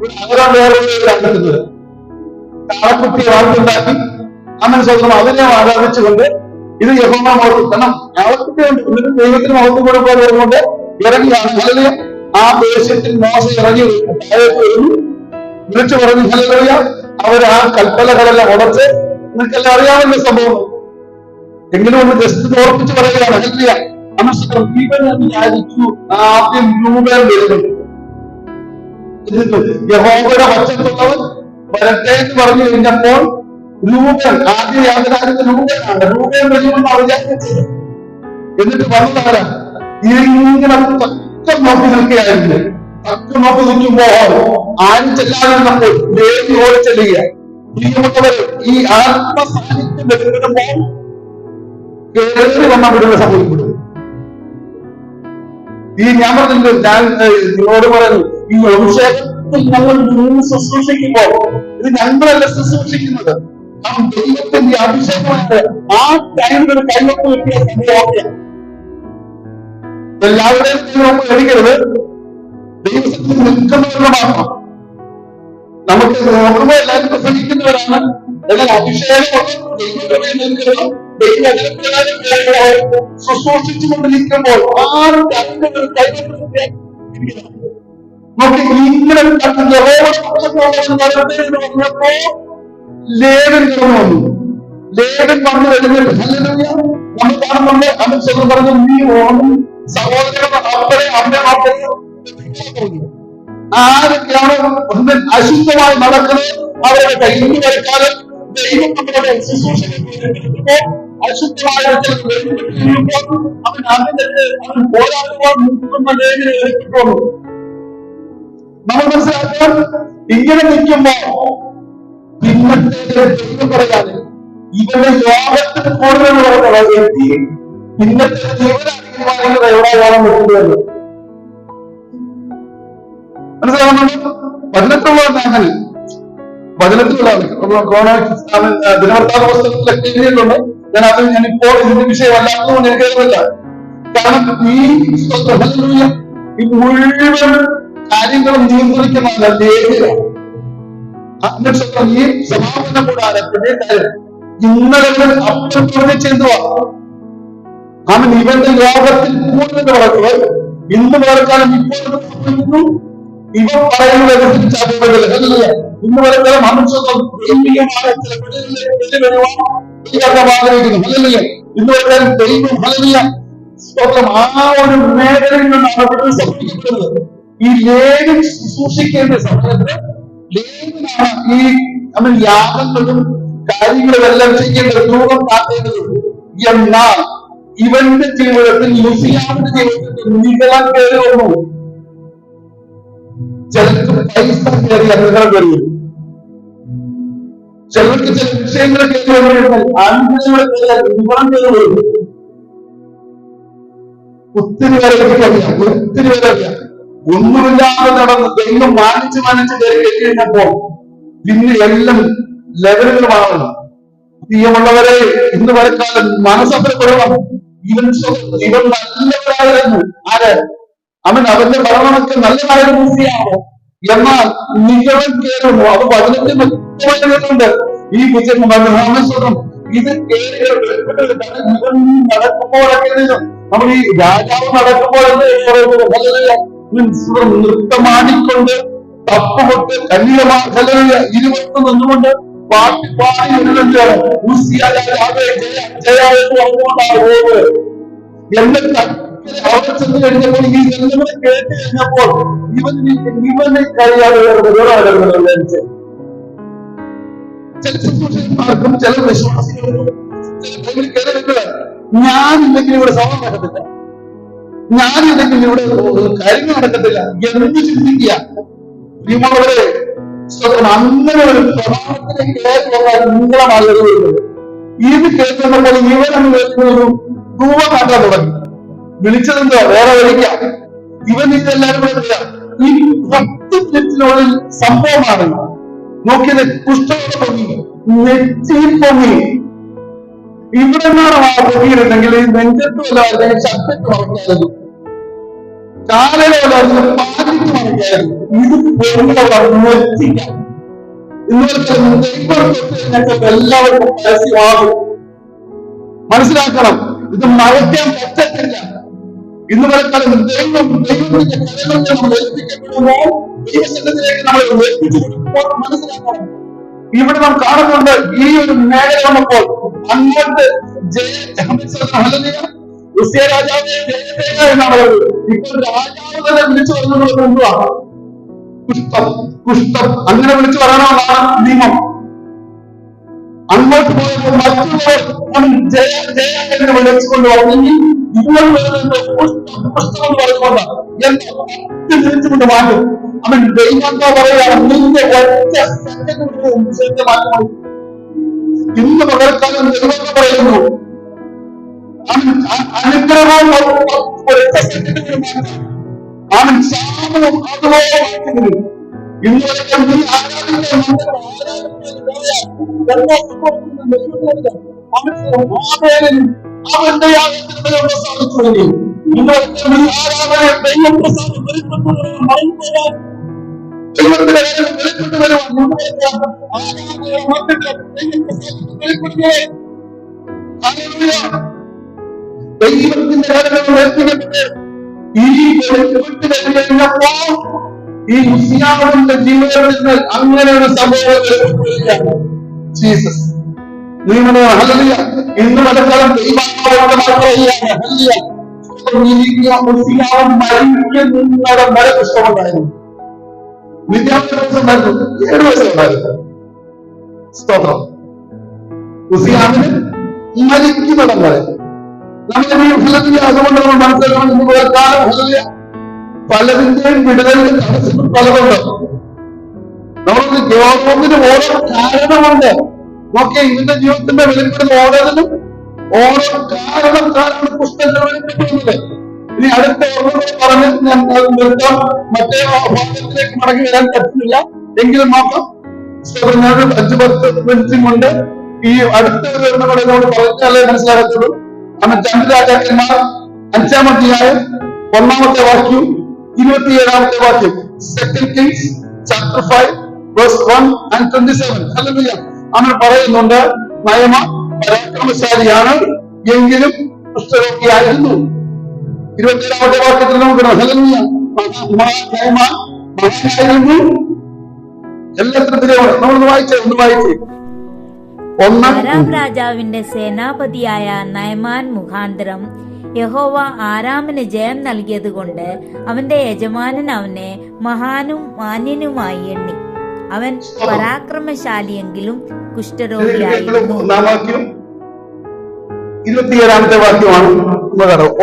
Speaker 1: ഒരു അകലം വേറെ കണ്ടെത്തുന്നത് കാളക്കുട്ടിയെ വാർത്തുണ്ടാക്കി അങ്ങനെ സ്വന്തം അതിനെ ആരാധിച്ചുകൊണ്ട് ഇത് യഹോവ മഹത്വം. കാരണം കാളക്കുട്ടിയുണ്ട്, ദൈവത്തിന് മഹത്വം കൊടുക്കുകൊണ്ട് ഇറങ്ങിയാണ്. ഹല്ലേലൂയ. ആ ദേശത്തിൽ മോശ ഇറങ്ങി വിളിച്ചു പറഞ്ഞു. ഹല്ലേലൂയ. അവർ ആ കൽപ്പനകളെല്ലാം ഉടച്ച്, നിങ്ങൾക്കെല്ലാം അറിയാവുന്ന സംഭവം, എങ്കിലും ഒന്ന് ജസ്റ്റ് ഓർപ്പിച്ച് പറയുകയാണ്. ഹല്ലേലൂയ. വിചാരിച്ചു ആദ്യം രൂപേൻ വരുന്നുണ്ട്. യഹോവയുടെ പക്ഷത്തുള്ളവൻ വരട്ടെ എന്ന് പറഞ്ഞു കഴിഞ്ഞപ്പോൾ രൂപൻ ആദ്യ യാതൊരാജ്യത്തെ രൂപനാണ്. രൂപൻ വരുമെന്ന് വിചാരിച്ചത്. എന്നിട്ട് വന്നതാരാ? ഇങ്ങനെ തക്കം നോക്കി നിൽക്കുകയായിരുന്നു. തക്കം നോക്കി നിൽക്കുമ്പോൾ ആരും ചെല്ലാതെ നമ്മൾ ദേവി ഓടി ചെല്ലുക. പ്രിയപ്പെട്ടവരെ, ഈ ആത്മസാന്നിധ്യം വരുമ്പോൾ കേറി വന്ന വിടുന്ന സംഭവിക്കപ്പെടും. ഈ ഞാൻ പറഞ്ഞില്ല, ഞാൻ നിങ്ങളോട് പറയുന്നു, ഈ അഭിഷേകത്തിൽ ഞങ്ങൾ ശുശ്രൂഷിക്കുമ്പോൾ ഇത് ഞങ്ങളല്ല ശുശ്രൂഷിക്കുന്നത്, ദൈവത്തിന്റെ അഭിഷേകമായിട്ട് ആ ടൈമിൽ ഒരു കൈവപ്പ് കിട്ടിയ സംഭവം. എല്ലാവരുടെയും ദൈവം എടുക്കരുത്, ദൈവത്തിൽ നിൽക്കുന്നവരുടെ മാത്രം. നമുക്ക് നോക്കുമ്പോൾ എല്ലാവരും പ്രസംഗിക്കുന്നവരാണ്. എന്നാൽ അഭിഷേകം നിൽക്കുന്നത് ശുശ്രൂഷിച്ചുകൊണ്ടിരിക്കുമ്പോൾ ആരും നോക്കി ഇങ്ങനെ പറഞ്ഞപ്പോ ലേവൻ വന്നു. ലേവൻ വന്നു കഴിഞ്ഞിട്ട് നമ്മൾ കാണുന്നുണ്ട്. അനുസരണം പറഞ്ഞു, നീ ഓണം സഹോദരങ്ങൾ അപ്പനെ അമ്മ അപ്പനെ ആരൊക്കെയാണ് അശുദ്ധമായി നടക്കുന്നത് അവരുടെ കയ്യിൽ വരക്കാലം ദൈവം നമ്മുടെ ശുശ്രൂഷകൾ അശുദ്ധമായ അവൻ അവൻ പോരാടുവാൻ നിൽക്കുന്ന ലേഖനെ എടുത്തിട്ടുള്ളൂ. നമ്മൾ മനസ്സിലാക്കാൻ ഇങ്ങനെ നിൽക്കുമ്പോ പിന്നത്തെ ദൈവം പറയാതെ ഇവന്റെ ലോകത്തിന് കൂടുതൽ എത്തി പിന്നത്തെ ജീവനാധികമായിട്ട് എവിടെ വേണം നിൽക്കുന്നത് മനസ്സിലാവുന്നുണ്ട്. 18 അങ്ങനെ 18 ദിനവൃത്താന്ത പുസ്തകത്തിലൊക്കെ എഴുതിയിട്ടുണ്ട്. ഞാനിപ്പോൾ ഇതിന്റെ വിഷയമല്ലാത്തതുകൊണ്ട് എനിക്ക് അറിയില്ല. കാരണം ഈ മുഴുവൻ കാര്യങ്ങളും നിയന്ത്രിക്കുന്ന ലേഖിയാണ്. ഈ സമാപന കൂടാരത്തിന്റെ കാര്യം ഇന്നലെ അപ്പോൾ പ്രവചിച്ചെന്തുവാ? അവൻ ഇവന്റെ ലോകത്തിൽ കൂടുതൽ വളർത്തുകൾ ഇന്ന് വളർക്കാലം ഇപ്പോൾ സംഭവിക്കുന്നു. ഇവ പറയുന്നത് ഇന്ന് വളർക്കാലം മനുഷ്യത്വം ദൈവികമായ ചില ആഗ്രഹിക്കുന്നു. അല്ലല്ലേ ഇന്ന് വളർക്കാലം ദൈവം ഹല്ലേലൂയ സ്തോത്രം ആ ഒരു മേഖലയിൽ നിന്നാണ് സംഭവിക്കുന്നത്. ഈ ലേഖനം സൂക്ഷിക്കേണ്ട സമയത്ത് ലേഖനാണ് ഈ അവൻ യാഗങ്ങളും കാര്യങ്ങളും എല്ലാം ചെയ്യേണ്ടത്, രൂപം കാട്ടേണ്ടത്. എന്നാൽ ഇവന്റെ ജീവിതത്തിൽ യുസിയാവിന്റെ ജീവിതത്തിൽ നികളം കയറി വന്നു. ചിലർക്ക് പൈസ കയറി നികളം കയറി, ചിലർക്ക് ചില വിഷയങ്ങൾ കയറി വന്നിരുന്നാൽ ആനുകൂല്യങ്ങൾ നികളം കയറി വരും. ഒത്തിരി പേരെ എനിക്കറിയാം, ഒത്തിരി പേരെ അറിയാം. ഒന്നുമില്ലാതെ നടന്ന് ദൈവം മാനിച്ച് കയറി കഴിഞ്ഞപ്പോൾ പിന്നെ എല്ലാം ലെവലുകളുമാണ്. പ്രിയമുള്ളവരെ, ഇന്ന് വരക്കാലം മനസ്സത്രപ്പെടുവാണ്. ഇവൻ നല്ലവരായിരുന്നു. ആര്? അവന്റെ ഭരണമൊക്കെ നല്ലതായിരുന്നു. എന്നാൽ നികളം കയറുന്നു. അത് വചനത്തിൽ വ്യക്തമായിട്ടുണ്ട്. ഈ വിജയം രാമസ്വരം ഇത് നടക്കുമ്പോഴൊക്കെ നമ്മൾ ഈ രാജാവ് നടക്കുമ്പോൾ നൃത്തമാടിക്കൊണ്ട് തപ്പുകൊട്ട് കല്യാണ ഇരുപത്തി നിന്നുകൊണ്ട് പാടി എന്നിട്ട് അവിടെ ചെന്ന് കഴിഞ്ഞപ്പോൾ ഈ ജനങ്ങളെ കേട്ട് കഴിഞ്ഞപ്പോൾ ഇവനെ കഴിയാതെ ചില ശുശ്രൂഷകന്മാർക്കും ചില വിശ്വാസികൾക്കും ഞാനില്ലെങ്കിൽ ഇവിടെ സഭ നടക്കത്തില്ല, ഞാനില്ലെങ്കിൽ ഇവിടെ കാര്യങ്ങൾ നടക്കത്തില്ല എന്ന് ചിന്തിക്കുക. നിങ്ങളവരെ അങ്ങനെ ഒരു പ്രമാണത്തിലേക്ക് കയറി വന്നാൽ നിങ്ങളെ മാറി വരുന്നത്. ഇത് കേൾക്കുന്നപ്പോൾ ഇവനൊരു രൂപം കാട്ടാൻ തുടങ്ങി. വിളിച്ചതെന്തോ വേറെ വിളിക്കാം. ഇവൻ ഇതെല്ലാവരും കൂടെ ഈ 10 മിനിറ്റിനുള്ളിൽ സംഭവമാണ്. നോക്കിയത് കുഷ്ഠരോഗം പൊങ്ങി, നെറ്റി പൊങ്ങി. ഇവിടെ നിന്നാണ് ആ പൊങ്ങിയിരുന്നെങ്കിൽ ഈ നെഞ്ചത്തുമല്ല അല്ലെങ്കിൽ ശബ്ദത്ത് മറക്കായിരുന്നു, കാലയിലല്ല പാലിട്ട് മറക്കായിരുന്നു. ഇത് നെറ്റിക്കാം. ഇന്നത്തെ എല്ലാവർക്കും പരസ്യമാകും. മനസ്സിലാക്കണം, ഇത് മറയ്ക്കാൻ പറ്റത്തില്ല. ഇന്ന് വരക്കാലം ദൈവത്തിന്റെ കരങ്ങളിൽ നമ്മൾ ഏൽപ്പിക്കപ്പെടുമ്പോൾ ദൈവസന്നിധിയിലേക്ക് നമ്മൾ ഏൽപ്പിച്ചു കൊടുക്കുമ്പോൾ മനസ്സിലാക്കണം. ഇവിടെ നാം കാണുന്നുണ്ട് ഈ ഒരു മേഖല വന്നപ്പോൾ അങ്ങോട്ട് രാജാവെ ജയജയ എന്നാണ് പറയുന്നത്. ഇപ്പോൾ രാജാവ് തന്നെ വിളിച്ചു പറഞ്ഞുള്ളത് എന്തുവാണ്? കുഷ്ഠം അങ്ങനെ വിളിച്ചു പറയണമെന്നാണ് നിയമം. അങ്ങോട്ട് പോയപ്പോൾ മറ്റുള്ളവർ ജയ ജയ എന്ന് വിളിച്ചുകൊണ്ട് പറഞ്ഞെങ്കിൽ നിങ്ങൾ പുസ്തകം പറയുന്നുണ്ട് എന്ന് മാറ്റും. അവൻ ദൈവത്തെ പറയുകയാണ്, നിന്റെ ഒറ്റ സെക്കൻഡ് മാറ്റം. ഇന്ന് പകർക്കാലം ദൈവത്തെ പറയുന്നു, അനുഗ്രഹവും ഒറ്റ സെക്കൻഡ് മാറ്റാം. അവൻ ശാപവും അതുപോലെ മാറ്റുന്നു. ഇന്ന് നീ അവന്റെ യാഗത്തിന് സാധിച്ചു. ദൈവത്തിന്റെ കാര്യങ്ങൾ ഏൽപ്പിക്കപ്പെട്ട് ഈ ഈ ഉസിയാവിന്റെ ജീവിതത്തിൽ അങ്ങനെ ഒരു സംഭവം ജീസസ് ഹല്ലേലൂയ. ഇന്ന് മലക്കാലം ദൈവമായിട്ട് മരിക്കുന്നവരെ വരെ പുസ്തകമുണ്ടായിരുന്നു, വിദ്യാഭ്യാസം ഉണ്ടായിരുന്നു, 7 വയസ്സുണ്ടായിരുന്നു. സ്തോത്രം. ഉസിയാവിന് മരിക്കുന്നിടം വരെ നമ്മൾ അതുകൊണ്ട് നമ്മൾ മനസ്സിലാക്കണം. ഇന്ന് കാലം ഹല്ലേലൂയ പലതിന്റെയും വിടുതലിന് തടസ്സം പലതുണ്ട്. നമ്മൾക്ക് ഓരോന്നിനും ഓരോ കാരണമുണ്ട്. നോക്കിയ ഇവന്റെ ജീവിതത്തിന്റെ വെളിപ്പെടുന്ന ഓരോന്നിനും ഓരോ കാരണക്കാരാണ് പുസ്തകങ്ങൾ വെളിപ്പെടുത്തുന്നത്. ഇനി അടുത്ത ഓരോന്നും പറഞ്ഞ് ഞാൻ നിർത്താം. മറ്റേ ഭാഗത്തിലേക്ക് മടങ്ങി വരാൻ പറ്റുന്നില്ല. എങ്കിലും നോക്കാം. ഞാൻ 5-10 മിനിറ്റും കൊണ്ട് ഈ അടുത്ത കൂടെ എന്നോട് പറഞ്ഞാലേ മനസ്സിലാകത്തുള്ളൂ. അവൻ 2 രാജാക്കന്മാർ 5-ാം അധ്യായം 1-ാമത്തെ വാക്യം 27-ാമത്തെ വാക്യം. 2 Kings chapter 5 verse 1 and 27. Hallelujah. അവൻ പറയുന്നുണ്ട്, നയമാൻ പരാക്രമശാലിയാണ്, എങ്കിലും കുഷ്ഠരോഗിയായിരുന്നു. 27-ാമത്തെ വാക്യത്തിൽ നമുക്ക് ഹല്ലേലൂയ, നയമാൻ മഹാനായിരുന്നു. എല്ലാത്തിനും നമ്മളൊന്ന് വായിച്ചേ.
Speaker 2: ആരാം രാജാവിന്റെ സേനാപതിയായ നയമാൻ മുഖാന്തരം യഹോവ ആരാമിന് ജയം നൽകിയത് കൊണ്ട് അവന്റെ യജമാനൻ അവനെ മഹാനും മാന്യനുമായി എണ്ണി. അവൻ പരാക്രമശാലിയെങ്കിലും കുഷ്ഠരോഗിയായിരുന്നു.
Speaker 1: 27-ാമത്തെ വാക്യമാണ്.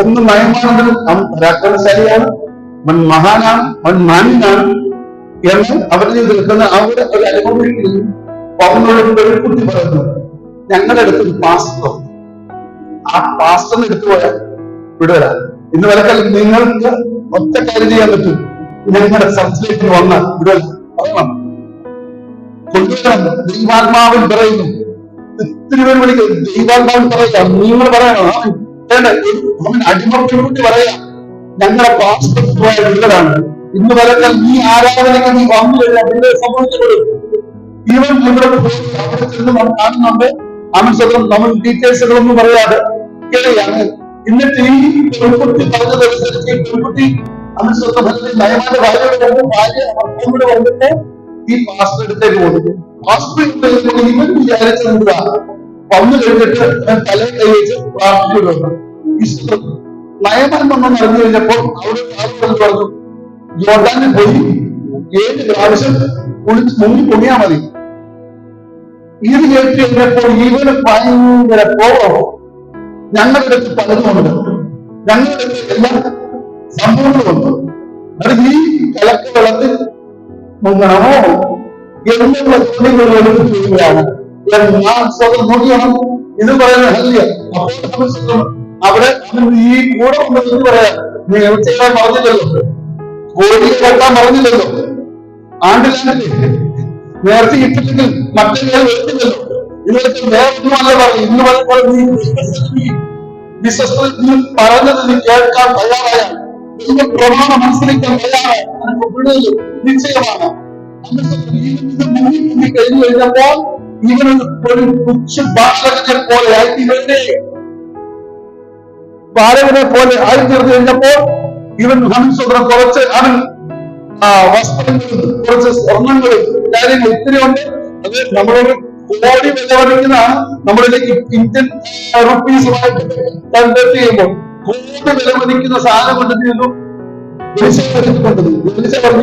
Speaker 1: ഒന്ന്, നയമാനത്തിൽ അവൻ പരാക്രമശാലിയാണ്, അവൻ മഹാനാണ്, അവൻ മാന്യനാണ് എന്ന് അവരുടെ ജീവിതത്തിൽ നിൽക്കുന്ന അവരുടെ ഒരു അനുഭവത്തിൽ അവനോട് ഒരു കുട്ടി പറയുന്നു, ഞങ്ങളുടെ അടുത്തൊരു പാസ്റ്റർ, ആ പാസ്റ്ററിന് എടുത്തു പോയാൽ വിടുവരാ. ഇന്ന് വരക്കാൽ നിങ്ങൾക്ക് ഒറ്റ കാര്യം ചെയ്യാൻ പറ്റും, ഞങ്ങളുടെ ചർച്ചിലേക്ക് വന്നാൽ വിടുവല്ല കൊണ്ടുവരാൻ ദൈവാത്മാവിൽ പറയുന്നു. ഒത്തിരി പേര് വിളിക്കും, ദൈവാത്മാവിൽ പറയാം, നിങ്ങൾ പറയണം. വേണ്ട, അവൻ അടിമപ്പെട്ടുകൂട്ടി പറയാം, ഞങ്ങളുടെ പാസ്റ്റർ പോയ വിടുവരാണ്. ഇന്ന് വരക്കാൽ ഈ ആരാധനയ്ക്ക് നീ വന്നു കഴിഞ്ഞാൽ ഇവിടെ സംഭവിക്കപ്പെടും. ഈവൻ ഇവിടെ അവിടെ ചെന്ന് നമ്മൾ കാണുന്നുണ്ട്, അവൻ സ്വന്തം നമ്മൾ ഡീറ്റെയിൽസുകളൊന്നും പറയാതെ കേൾക്കുകയാണ്. എന്നിട്ട് ഈ പെൺകുട്ടി പറഞ്ഞതനുസരിച്ച് ഈ പെൺകുട്ടി അവൻ സ്വന്തം നയമാന്റെ ഭാര്യയോട് ഭാര്യ വന്നിട്ട് ഈ പാസ്റ്റർ അടുത്തേക്ക് പോകുന്നു. പാസ്റ്റർ ഇവൻ വിചാരിച്ചത് വന്നു കഴിഞ്ഞിട്ട് തലയിൽ കൈ വെച്ച് പ്രാർത്ഥിക്കുന്നു. നയമാൻ വന്നെന്ന് അറിഞ്ഞു കഴിഞ്ഞപ്പോൾ അവിടെ ആളുകൾ പറഞ്ഞു, ജോർദാനിൽ പോയി 7 പ്രാവശ്യം മുങ്ങി പൊങ്ങിയാ മതി. ഇത് കേട്ട് കഴിഞ്ഞപ്പോൾ ഇവന് ഭയങ്കര കോപം. ഞങ്ങളുടെ അടുത്ത് പലതുമുണ്ട്, ഞങ്ങളുടെ അടുത്ത് എല്ലാ സംഭവങ്ങളുമുണ്ട്, അത് ഈ കലക്ക വെള്ളത്തിൽ മുങ്ങണമോ എന്നുള്ള ചോദ്യങ്ങൾ എടുത്ത് ചെയ്യുകയാണ്. ഞാൻ സ്വന്തം നോക്കിയാണ് ഇത് പറയുന്നത്. ഹല്യ അപ്പോൾ അവിടെ ഈ കൂടെ ഉണ്ടെന്ന് പറയാം, നീ ചെയ്യാൻ പറഞ്ഞില്ലല്ലോ, കോടിയെ വെട്ടാൻ പറഞ്ഞില്ലല്ലോ, ആണ്ടിലാണ്ടില്ലേ നേരത്തെ ഇട്ടില്ലെങ്കിൽ മറ്റൊരു വെട്ടില്ലല്ലോ, ഇതൊക്കെ വേറൊന്നും അല്ല പറയും. ഇന്ന് പറയുമ്പോൾ നീ പറഞ്ഞത് നീ കേൾക്കാൻ തയ്യാറായ, ഇതിന്റെ പ്രമാണം അനുസരിക്കാൻ തയ്യാറായ നിശ്ചയമാണ്. കഴിഞ്ഞു കഴിഞ്ഞപ്പോൾ ഇവനൊരു ഒരു കൊച്ചു ബാലകനെ പോലെ ആയിത്തീർന്നു കഴിഞ്ഞപ്പോൾ ഇവൻ ഹംസോദരം കുറച്ച് അവൻ വസ്ത്രങ്ങളും കുറച്ച് സ്വർണ്ണങ്ങളും കാര്യങ്ങൾ ഒത്തിരി ഉണ്ട്. അത് നമ്മളൊരു കോടി വില വരയ്ക്കുന്നതാണ്. നമ്മളിലേക്ക് ഇന്ത്യൻ റുപ്പീസുമായിട്ട് കൺവേർട്ട് ചെയ്യുമ്പോൾ കോടി വില വരയ്ക്കുന്ന സാധനം കൊണ്ടെത്തിയിരുന്നു കൊണ്ടത്. ഒരു സംഭവം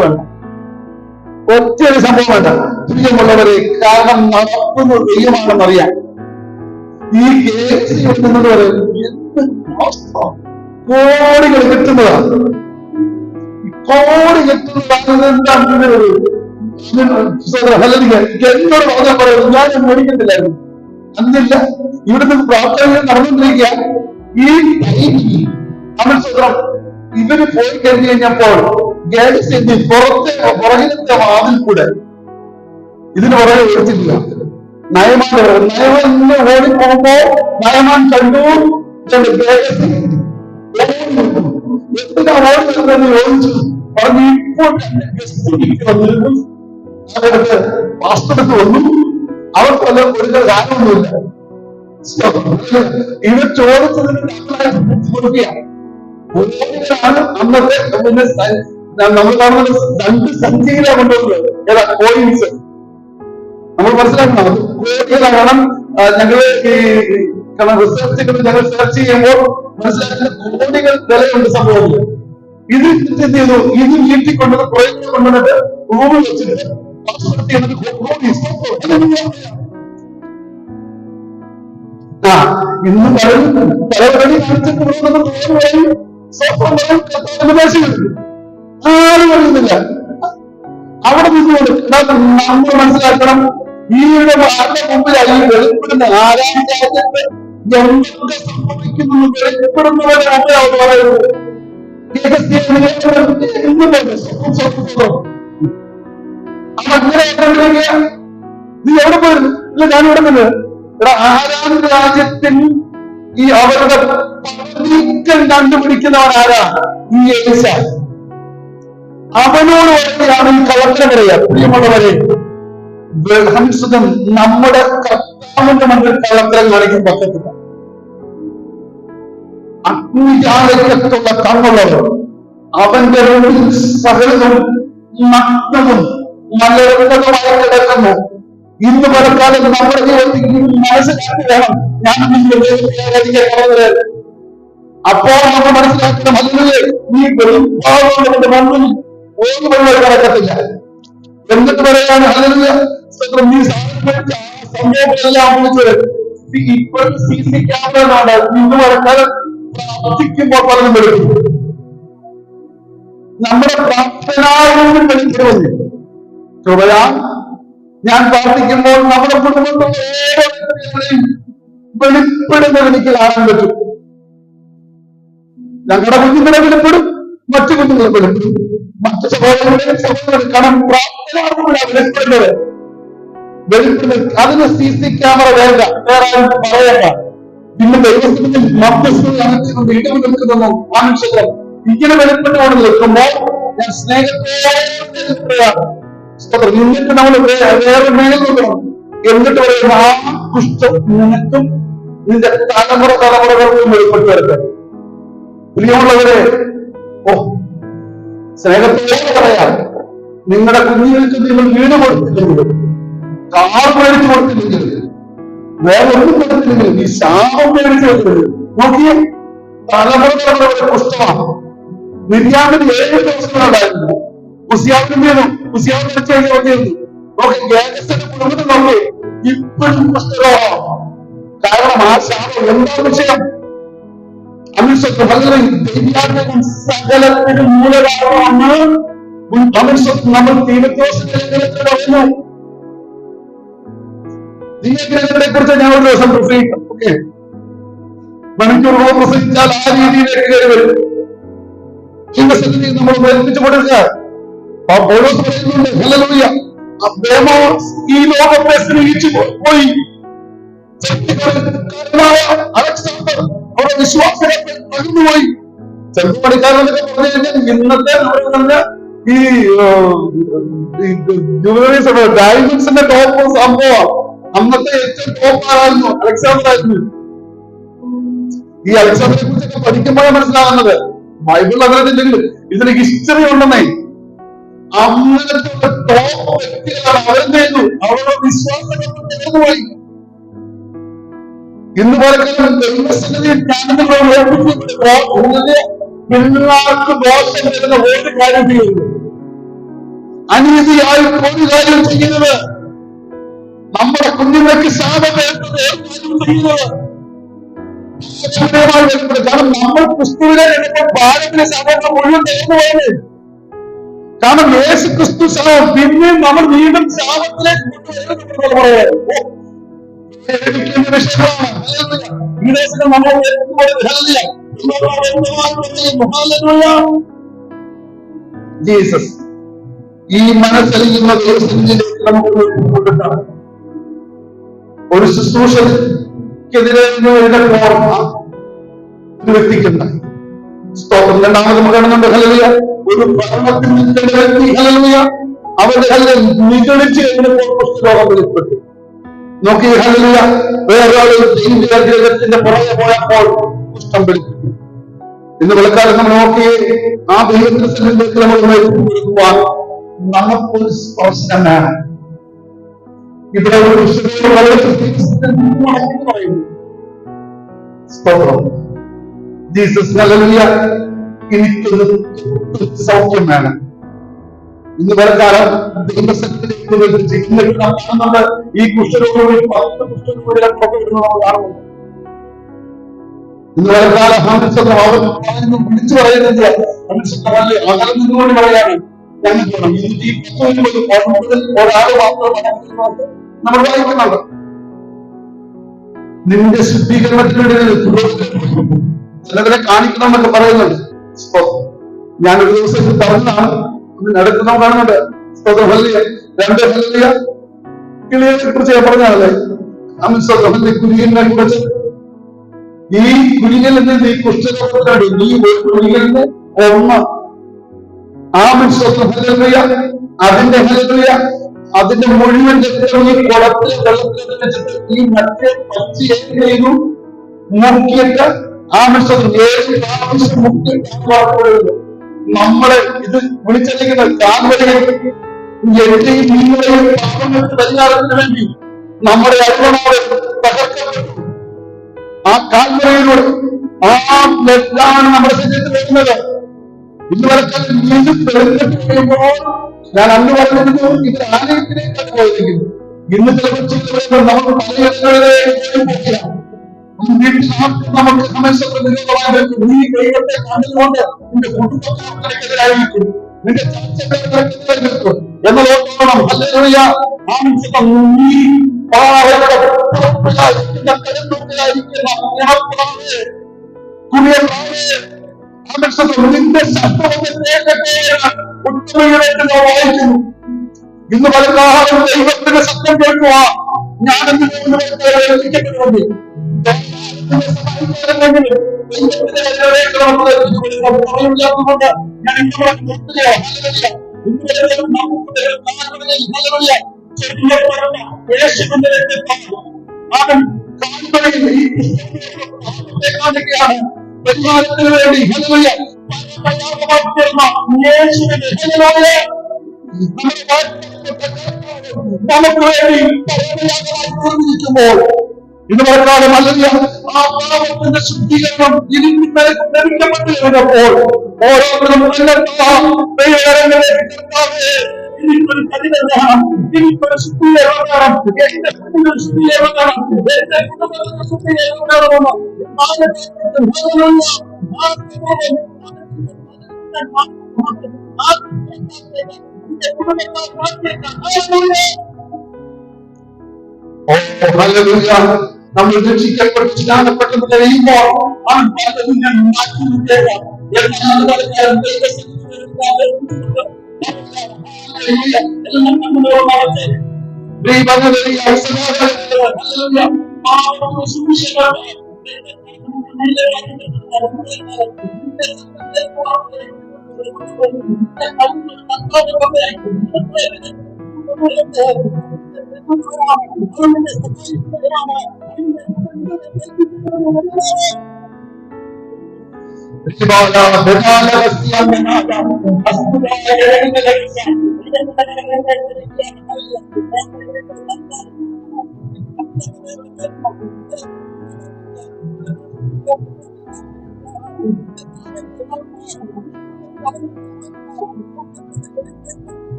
Speaker 1: വേണ്ട, ഒറ്റയൊരു സംഭവം വേണ്ട പ്രിയമുള്ളവരെ. കാരണം നടക്കുന്നത് ദൈവമാണെന്നറിയാം. ഈ കേസ് ഉണ്ടെന്ന് പറയുന്നത് എന്ത് കോടികൾ കിട്ടുന്നതാണ്. കോടി കിട്ടുന്നതാണ് എന്താണ് എന്നോട് പറഞ്ഞാൽ പറയുന്നത് ഞാൻ മേടിക്കത്തില്ലായിരുന്നു. അന്നില്ല, ഇവിടുന്ന് പ്രാർത്ഥനകൾ നടന്നുകൊണ്ടിരിക്കുക. ഈ ഇവര് പോയി കഴിഞ്ഞു കഴിഞ്ഞപ്പോൾ പുറകിലത്തെ വാതിൽ കൂടെ ഇതിന് പുറകെ ഓടിച്ചിട്ടില്ല. നയമാൻ ഓടിപ്പോകുമ്പോ നയമാൻ കണ്ടു എന്തിനാ ഓടി വരുന്നതെന്ന് ചോദിച്ചു. പറഞ്ഞു, ഇപ്പോൾ വന്നിരുന്നു, അതെടുത്ത് പാസ്റ്റെടുത്ത് വന്നു, അവർക്ക് വല്ല കൊടുക്കുന്ന കാര്യമൊന്നുമില്ല. ഇവർ ചോദിച്ചതിന് കൊടുക്കുകയാണ്. കോടികളാണ് അന്നത്തെ പിന്നെ നമ്മൾ കാണുന്നത് 2 സഞ്ചിയിലാണ് കൊണ്ടുവന്നത്. ഏതാ കോയിൻസ് നമ്മൾ മനസ്സിലാക്കണം. അത് കോടികളാണ്. ഞങ്ങള് ഈ റിസർച്ചുകൾ ഞങ്ങൾ സെർച്ച് ചെയ്യുമ്പോൾ മനസ്സിലാക്കുന്ന കോടികൾ വിലയുണ്ട് സംഭവത്തിൽ. ഇത് എന്ത് ചെയ്തു, ഇത് വീട്ടിൽ കൊണ്ടത് കുറെ കൊണ്ടുവന്നിട്ട് റൂമിൽ വെച്ചിട്ട് ഇന്ന് പറയുന്നു പലവഴി ആരും പറയുന്നില്ല. അവിടെ നിന്നുകൊണ്ട് നമ്മൾ മനസ്സിലാക്കണം, ഈ ആരുടെ മുമ്പിലായി വെളിപ്പെടുന്ന 6-ാം രാജ്യത്ത് എന്തൊക്കെ സംഭവിക്കുന്നു വെളിപ്പെടുന്നവരെ മുമ്പിലാണ് പറയുന്നത്. അവൻ അങ്ങനെ കണ്ടുപിടിക്കുക. നീ എവിടെ പോയിരുന്നു? ഇല്ല, ഞാൻ ഇവിടെ തന്നെ. എടാ, ആരാം രാജ്യത്തിൽ ഈ അവരുടെ നീക്കം കണ്ടുപിടിക്കുന്നവൻ ആരാ? ഈ ഏലിശ. അവനോട് പറയുകയാണ് ഈ കള്ളത്തരം പറയാ. പ്രിയമുള്ളവരെ, ഹംസുതം നമ്മുടെ കർത്താവിന്റെ മുന്നിൽ കള്ളത്തരം കാണിക്കാൻ പറ്റത്തില്ല. അഗ്നിജാലകത്തുള്ള കണ്ണുള്ളവർ അവന്റെ മുന്നിൽ സകലതും നഗ്നവും മലർന്നതുമായി കിടക്കുന്നു. ഇന്ന് പലക്കാലം നമ്മുടെ ജീവിതത്തിൽ മനസ്സിലാക്കി വേണം ഞാൻ ആരാധിക്കാൻ. അപ്പോൾ നമ്മൾ മനസ്സിലാക്കണം, അതിനെ നീ വെറുപ്പാവുന്നതിന്റെ മണ്ണിൽ ഒരു വെള്ളം കിടക്കത്തില്ല. എന്നിട്ട് പറയാണ് അതിന് നീ സംഭവങ്ങളെല്ലാം വിളിച്ചത് ഇപ്പോൾ CC ക്യാമറ ഇന്ന് പലക്കാലം പ്രാർത്ഥിക്കുമ്പോൾ പലതും വെളുക്കും. നമ്മുടെ പ്രാർത്ഥനായോടും വെളിപ്പെടുന്നു. ചൊവ്വയാ ഞാൻ പ്രാർത്ഥിക്കുമ്പോൾ നമ്മുടെ കുടുംബത്തിലെ ഓരോരുത്തരെയും വെളിപ്പെടുന്നത് എനിക്ക് കാണാൻ പറ്റും. ഞങ്ങളുടെ കുഞ്ഞുങ്ങളെ വെളിപ്പെടും, മറ്റു കുഞ്ഞുങ്ങളെ വെളിപ്പെടും, മറ്റു സഹോദരങ്ങളെയും സഹോദരങ്ങൾ. കാരണം പ്രാർത്ഥനയോടുകൂടെ വെളിപ്പെടുന്നത്. അതിന് CC ക്യാമറ വേണ്ട, വേറെ ആരും പറയണ്ട. പിന്നെ ദൈവത്തിന്റെ മധ്യസ്ഥത നടത്തിക്കൊണ്ട് ഇടം നിൽക്കുന്നു മനുഷ്യർ ഇങ്ങനെ വെളിപ്പെട്ടുകൊണ്ട് നിൽക്കുമ്പോൾ ഞാൻ സ്നേഹത്തോടെയാണ്. എന്നിട്ട് നമ്മൾ വേറെ മേൽ നോക്കണം. എന്നിട്ട് പറയുന്ന ആ കുഷ്ഠം നിനക്കും നിന്റെ തലമുറകൾക്കും വെളിപ്പെട്ട് വരട്ടെ. പ്രിയമുള്ളവരെ, സ്നേഹത്തോടെ പറയാം, നിങ്ങളുടെ കുഞ്ഞുങ്ങൾക്ക് നിങ്ങൾ വീട് കൊടുത്തില്ലെങ്കിലും, കാർ മേടിച്ചു കൊടുത്തില്ലെങ്കിലും, വേറെ ഒന്നും കൊടുത്തില്ലെങ്കിലും, ഈ ശാപം മേടിച്ചു കൊടുത്തില്ലെങ്കിലും, നോക്കിയേ, തലമുറകളുടെ കുഷ്ഠമാണ്. മിര്യാമിന് 7 ദിവസങ്ങളുണ്ടായിരുന്നു. ഉസിയാവിന് നോക്കി കുടുംബത്തിൽ നോക്കി ഇപ്പോഴും കുഷ്ഠരോഗം. കാരണം ആ ശാപം എന്താ വിഷയം? ദൈവ്യാഗ്രഹം സകലത്തിനും മൂലകാരണമാണ്. നമ്മൾ തീരദോഷങ്ങളെ പറയുന്നു. ദൈവഗ്രഹത്തെ കുറിച്ച് ഞാൻ ഒരു ദിവസം പ്രസംഗിക്കാം. ഓക്കെ, മണിക്കൂറുകൾ പ്രസംഗിച്ചാൽ ആ രീതിയിലേക്ക് കയറി വരും. നമ്മൾ വേദനിച്ചു കൊടുക്കുക. പറയുന്നുണ്ട്, ഹല്ലേലൂയ, ഈ ലോകത്തെ സ്നേഹിച്ചു പോയി. അലക്സാണ്ടർ അവരുടെ വിശ്വാസത്തെ പകർന്നുപോയി. ചെറുപ്പടിക്കാരെന്നൊക്കെ പറഞ്ഞു കഴിഞ്ഞാൽ ഇന്നത്തെ നമ്മുടെ ഈ ജുവലറീസ് ഡയമണ്ട്സിന്റെ ടോപ്പ് സംഭവം. അന്നത്തെ ഏറ്റവും ടോപ്പ് ആരായിരുന്നു? അലക്സാണ്ടർ ആയിരുന്നു. ഈ അലക്സാണ്ടറെ കുറിച്ചൊക്കെ പഠിക്കുമ്പോഴാണ് മനസ്സിലാകുന്നത് ബൈബിൾ അങ്ങനെയില്ലെങ്കിൽ ഇതിന് ഹിസ്റ്ററി ഉണ്ടെന്നേ. അങ്ങനത്തെ ടോപ്പ് വ്യക്തികളാണ്. അവരെന്ത് ചെയ്തു? അവരുടെ വിശ്വാസത്തെ പകർന്നുപോയി. ഇന്ന് പലക്കാലം ദൈവസന്നിധിയിൽ പിള്ളേർക്ക് ദോഷം വരുന്ന ഒരു കാര്യം ചെയ്യുന്നു. അനീതിയായി ഒരു കാര്യം ചെയ്യുന്നത്, നമ്മുടെ കുഞ്ഞുങ്ങൾക്ക് ശാപമേറ്റത് ചെയ്യുന്നത്. കാരണം നമ്മൾ ക്രിസ്തുവിനെ ഭാരതത്തിലെ ശാപങ്ങൾ മുഴുവൻ തേർന്നുപോയത്. കാരണം യേശു ക്രിസ്തു ശാപം, പിന്നെയും നമ്മൾ വീണ്ടും ശാപത്തിലേക്ക് ജീസസ് ഈ മനസ്സലിയുന്ന ദൈവസന്നിധിയിലേക്ക് നമുക്ക് കൊണ്ടുവരണം. ഒരു ശുശ്രൂഷക്കെതിരെ ഒരു വ്യക്തിക്കുണ്ടായി. സ്തോത്രം. രണ്ടാമത് നമ്മൾ കാണുന്നുണ്ട്, ഹല്ലേലൂയ, ഒരു ഭരണത്തിൽ നിൽക്കേണ്ട വ്യക്തി, ഹല്ലേലൂയ, അവന്റെ ഹല്ലേലൂയ നിഗളിച്ച് കഴിഞ്ഞപ്പോൾ കുഷ്ഠരോഗം വെളിപ്പെട്ടു. നോക്കി, ഹല്ലേലൂയ, വേറൊരാൾ ദൈവത്തിന്റെ പുറകെ പോയപ്പോൾ കുഷ്ഠം വെളിപ്പെട്ടു. ഇന്ന് വിളക്കാലം നമ്മൾ നോക്കിയേ, ആ ദൈവത്തിന്റെ സന്നിധിയിലേക്ക് നമ്മൾ കൊടുക്കുവാൻ നമുക്കൊരു സ്പർശനം വേണം. ഇവിടെ ഒരു പറയുന്നു. സ്തോത്രം. ജീസസ്, ഹല്ലേലൂയ, എനിക്കൊരു സൗഖ്യം വേണം. ഇന്ന് പലക്കാലം ദൈവസന്നിധിയിലേക്ക് കാണുന്നുണ്ട്. ഈ കുഷ്ഠരോഗികൾ 10 കുഷ്ഠരോഗികളെ പുറത്തുവിടുന്നത് നമ്മൾ കാണുന്നു. ഇന്ന് പലക്കാലം വിളിച്ചു പറയുന്നത് അകലം നിന്നുകൊണ്ട് പറയാണ്, ഞങ്ങൾക്ക് 219 ഒരാൾ മാത്രം നമ്മൾ വായിക്കുന്നുണ്ട്. നിന്റെ ശുദ്ധീകരണത്തിന് വേണ്ടി ചിലതിനെ കാണിക്കണമെന്നൊക്കെ പറയുന്നുണ്ട്. ഞാനൊരു ദിവസം പറഞ്ഞാണ് നടക്കുന്ന കാണുന്നുണ്ട്. രണ്ട് ഹല്ലേലൂയ. കിളിയെ കുറിച്ച് ഞാൻ പറഞ്ഞാലേ അവന്റെ കുരിയലിനെ കുറിച്ച്, ഈ കുരിയലിന് നീ കുഷ്ഠരോഗത്തിനാണ്, നീ ഒരു കുരിയലിന് ഒന്ന് ഹല്ലേലൂയ. അതിന്റെ ഹല്ലേലൂയ, അതിന്റെ മുഴുവൻ രക്തം ഈ കുളത്തിൽ വെള്ളത്തിൽ വെച്ചിട്ട് ഈ മറ്റേ പച്ചയെ ചെയ്തു മുക്കിയിട്ട് മുക്കിയിട്ട് നമ്മളെ ഇത് വിളിച്ചിരിക്കുന്നത് കാൽവരിയിൽ നിങ്ങളെയും പാപങ്ങൾക്ക് പരിഹാരത്തിന് വേണ്ടി നമ്മുടെ അർപ്പണാവ് തകർക്കപ്പെട്ടു. ആ കാൽവരിയിലൂടെ ആ ബ്ലഡാണ് നമ്മുടെ ശരീരത്തിൽ വരുന്നത്. ഇതുവരെ വീണ്ടും തെരഞ്ഞെടുപ്പ് കഴിയുമ്പോൾ ഞാൻ അന്ന് പറഞ്ഞിരുന്നു, ഇത് ആലയത്തിലേക്കാണ് പോയിരിക്കുന്നു. ഇന്ന് ചിലപ്പോൾ നമുക്ക് പലയിടങ്ങളിലേക്ക് നമുക്ക് സമയത്ത് നിരോധമായിരിക്കും. നീ ദൈവത്തെ കണ്ടുകൊണ്ട് നിന്റെ കുടുംബക്കാർക്കെതിരായിരിക്കും, നിന്റെ ചർച്ചക്കാർക്കെതിരായിരിക്കും എന്നതോർക്കണം. ഹല്ലേലൂയ. നീ നിന്റെ ശബ്ദത്തെ വായിക്കുന്നു. ഇന്ന് പലകാലം ദൈവത്തിന്റെ ശബ്ദം കേൾക്കുക. ഞാനെന്ന് ഏൽപ്പിക്കപ്പെടുന്നു. പരിഹാരത്തിന് വേണ്ടി നമുക്ക് വേണ്ടി ഇന്ന് പറഞ്ഞാലും അല്ലെങ്കിൽ ആ പാപത്തിന്റെ ശുദ്ധീകരണം ലഭിക്കപ്പെട്ടു കഴിഞ്ഞപ്പോൾ ഓരോരുത്തരും എനിക്കൊരു കഠിനം വേണം, എനിക്കൊരു ശുദ്ധീകരണം വേണം, എന്റെ കുട്ടികൾ ശുദ്ധീകരണം വേണം, എന്റെ കുടുംബത്തിന് ശുദ്ധീകരണം വേണമെന്ന് നമ്മൾ രക്ഷിക്കപ്പെട്ട് സ്നാനപ്പെട്ടത് കഴിയുമ്പോൾ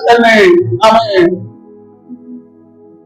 Speaker 1: തന്നെ